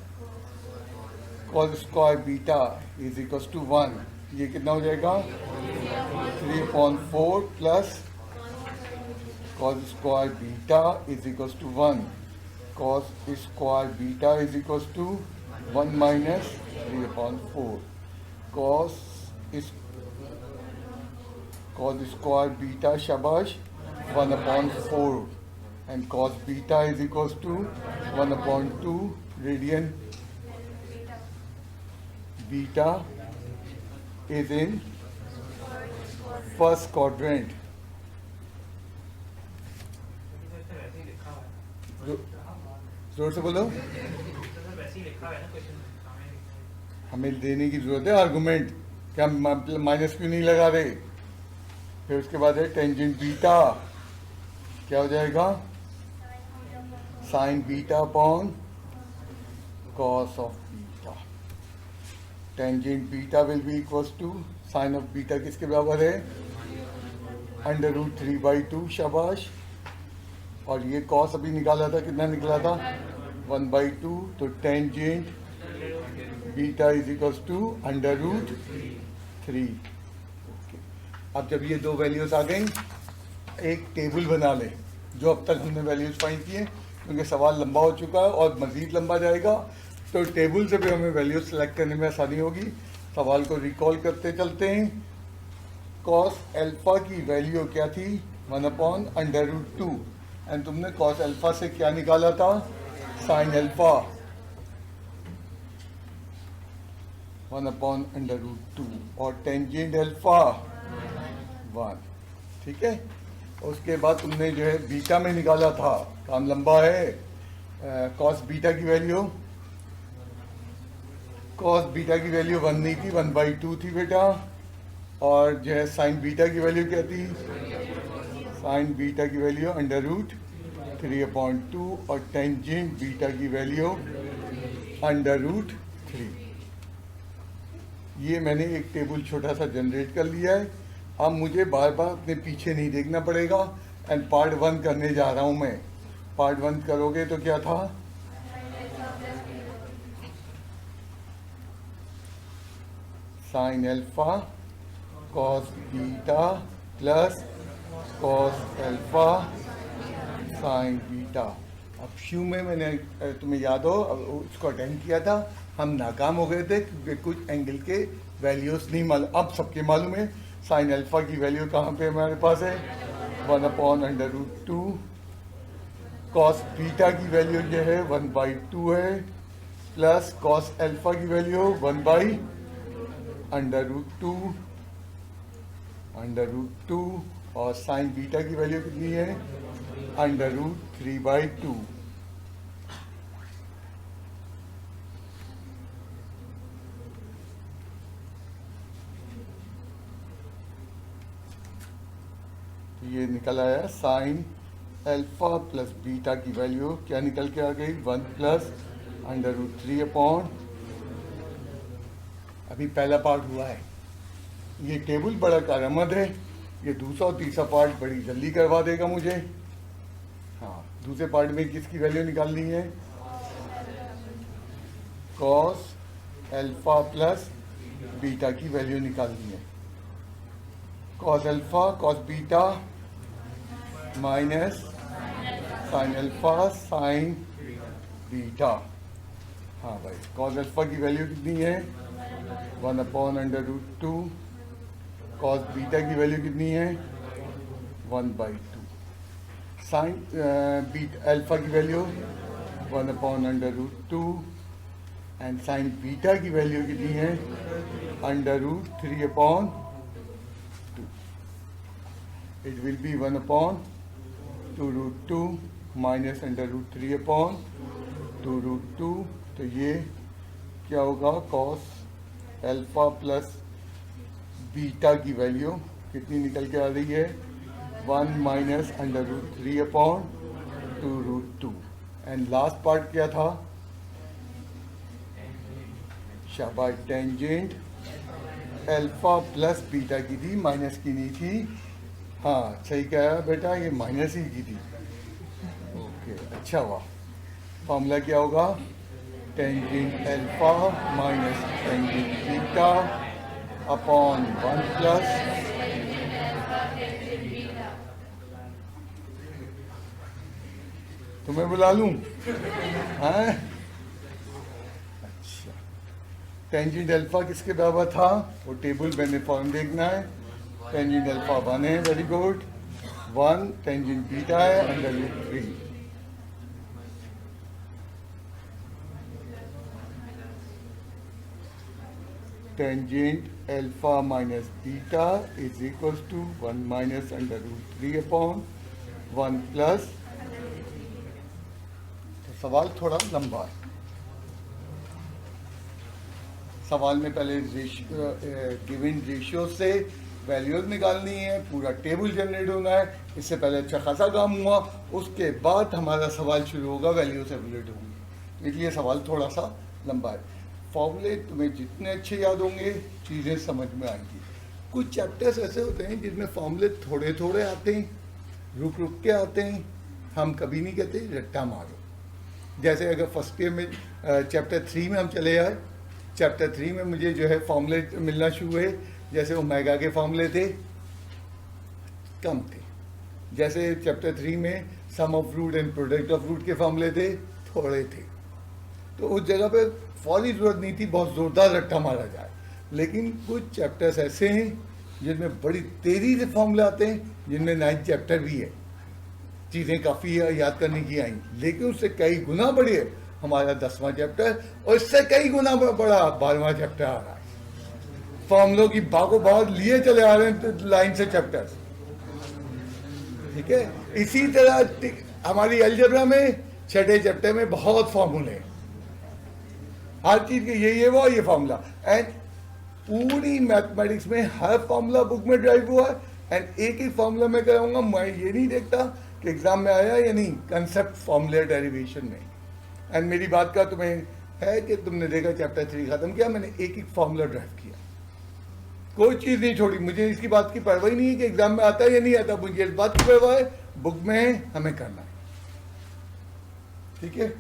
cos square beta is equals to 1। ये कितना हो जाएगा, 3/4 plus cos square beta is equals to 1. Cos square beta is equals to 1 minus 3/4. Cos square beta shabash 1/4, and cos beta is equals to 1/2 radian beta is in first quadrant. जोर से बोलो, हमें देने की जरूरत है आर्गुमेंट, क्या minus क्यों नहीं लगा रहे। फिर उसके बाद है टेंजेंट बीटा, क्या हो जाएगा, sine beta upon cos of beta. Tangent beta will be equals to sine of beta किसके बराबर है, √3/2। शाबाश। और ये कॉस अभी निकाला था, कितना निकला था, 1/2। तो tangent beta is equals to √3 3। Okay, अब जब ये दो वैल्यूज़ आ गई, एक टेबल बना लें जो अब तक हमने वैल्यूज़ फाइंड किए, क्योंकि सवाल लंबा हो चुका है और मज़ीद लंबा जाएगा, तो टेबल से भी हमें वैल्यूज सेलेक्ट करने में आसानी होगी। सवाल को रिकॉल करते चलते हैं। कॉस अल्फा की वैल्यू क्या थी? 1/√2, एंड तुमने कॉस अल्फा से क्या निकाला था? साइन अल्फा 1/√2, और टेंजेंट अल्फा 1। ठीक है, उसके बाद तुमने जो है बीटा में निकाला था, काम लंबा है। कॉस बीटा की वैल्यू, कॉस बीटा की वैल्यू 1 नहीं थी, 1/2 थी बेटा। और जो है साइन बीटा की वैल्यू क्या थी? साइन बीटा की वैल्यू √3/2, और टेंजेंट बीटा की वैल्यू √3। ये मैंने एक टेबल छोटा सा जनरेट कर लिया है। अब मुझे बार बार अपने पीछे नहीं देखना पड़ेगा, एंड पार्ट 1 करने जा रहा हूँ मैं। पार्ट 1 करोगे तो क्या था? Sine alpha cos beta plus cos alpha sine beta. अब शुरू में मैंने, तुम्हें याद हो, अब उसको अटेंड किया था, हम नाकाम हो गए थे क्योंकि कुछ एंगल के वैल्यूज नहीं मालूम। अब सबके मालूम है। साइन अल्फा की वैल्यू कहाँ पे हमारे पास है? 1/√2। कॉस बीटा की वैल्यू जो है 1/2 है, प्लस कॉस अल्फा की वैल्यू 1/√2, और साइन बीटा की वैल्यू कितनी है? √3/2। ये निकल आया साइन अल्फा प्लस बीटा की वैल्यू क्या निकल के आ गई? 1 + √3/। अभी पहला पार्ट हुआ है। ये टेबल बड़ा कारआमद है। ये दूसरा और तीसरा पार्ट बड़ी जल्दी करवा देगा मुझे। हाँ, दूसरे पार्ट में किसकी वैल्यू निकालनी है? कॉस अल्फा प्लस बीटा की वैल्यू निकालनी है। Cos alpha cos beta minus sine alpha sine beta. हाँ भाई, कॉस अल्फा की वैल्यू कितनी है? 1/√2। कॉस बीटा की वैल्यू कितनी है? 1/2। साइन अल्फा की वैल्यू 1/√2, एंड साइन बीटा की वैल्यू कितनी है? √3/2। It will be 1/2√2 minus √3/2√2। तो ये क्या होगा? कॉस अल्फा प्लस बीटा की वैल्यू कितनी निकल के आ रही है? 1 - √3/2√2। एंड लास्ट पार्ट क्या था? शाबाश, टेंजेंट अल्फा प्लस बीटा की थी, माइनस की नहीं थी। हाँ, सही कहा बेटा, ये माइनस ही की थी। ओके, अच्छा हुआ। फॉर्मूला क्या होगा? Tangent alpha minus tangent beta upon 1 plus तुम्हें बुला लूं? हाँ, अच्छा। टेंजेंट अल्फा किसके बराबर था? वो टेबल मैंने फॉर्म देखना है। टेंजेंट अल्फा 1 है, वेरी गुड। 1 टेंजेंट बीटा है √3। Tangent alpha minus beta is equals to 1 - √3/1 plus. तो सवाल थोड़ा लंबा है। सवाल में पहले गिवन रेशियो से वैल्यूज निकालनी है, पूरा टेबल जनरेट होना है। इससे पहले अच्छा खासा काम हुआ, उसके बाद हमारा सवाल शुरू होगा, वैल्यू से रिलेट होंगी। इसलिए सवाल थोड़ा सा लंबा है। फॉर्मूले तुम्हें जितने अच्छे याद होंगे, चीज़ें समझ में आएंगी। कुछ चैप्टर्स ऐसे होते हैं जिनमें फॉर्मूले थोड़े थोड़े आते हैं, रुक रुक के आते हैं। हम कभी नहीं कहते रट्टा मारो। जैसे अगर फर्स्ट ईयर में चैप्टर 3 में हम चले आए, चैप्टर 3 में मुझे जो है फॉर्मूले मिलना शुरू हुए, जैसे ओमेगा के फॉर्मूले थे कम थे, जैसे चैप्टर 3 में sum of root and product of root के फॉर्मूले थे थोड़े थे। तो उस जगह पे फौरी जरूरत नहीं थी बहुत जोरदार रट्टा मारा जाए। लेकिन कुछ चैप्टर्स ऐसे हैं जिनमें बड़ी तेजी से फॉर्मूले आते हैं, जिनमें 9th चैप्टर भी है, चीज़ें काफ़ी याद करने की आई, लेकिन उससे कई गुना बड़ी है हमारा 10वां चैप्टर, और इससे कई गुना बड़ा 12वां चैप्टर आ रहा है। फॉर्मूलों की बागों बाग लिए चले आ रहे हैं लाइन से चैप्टर्स, ठीक है। इसी तरह हमारी अलजेब्रा में 6ठे चैप्टर में बहुत फॉर्मूले हैं, हर चीज के ये वो ये फॉर्मूला, एंड पूरी मैथमेटिक्स में हर फॉर्मूला बुक में ड्राइव हुआ है, एंड एक ही फॉर्मूला में कराऊंगा। मैं ये नहीं देखता कि एग्जाम में आया या नहीं, कंसेप्ट फॉर्मूला डेरिवेशन में। एंड मेरी बात का तुम्हें है कि तुमने देखा चैप्टर 3 खत्म किया, मैंने एक एक फॉर्मूला ड्राइव किया, कोई चीज नहीं छोड़ी। मुझे इसकी बात की परवाह ही नहीं है कि एग्जाम में आता है या नहीं आता, मुझे इस बात की परवाह है बुक में हमें करना है, ठीक है।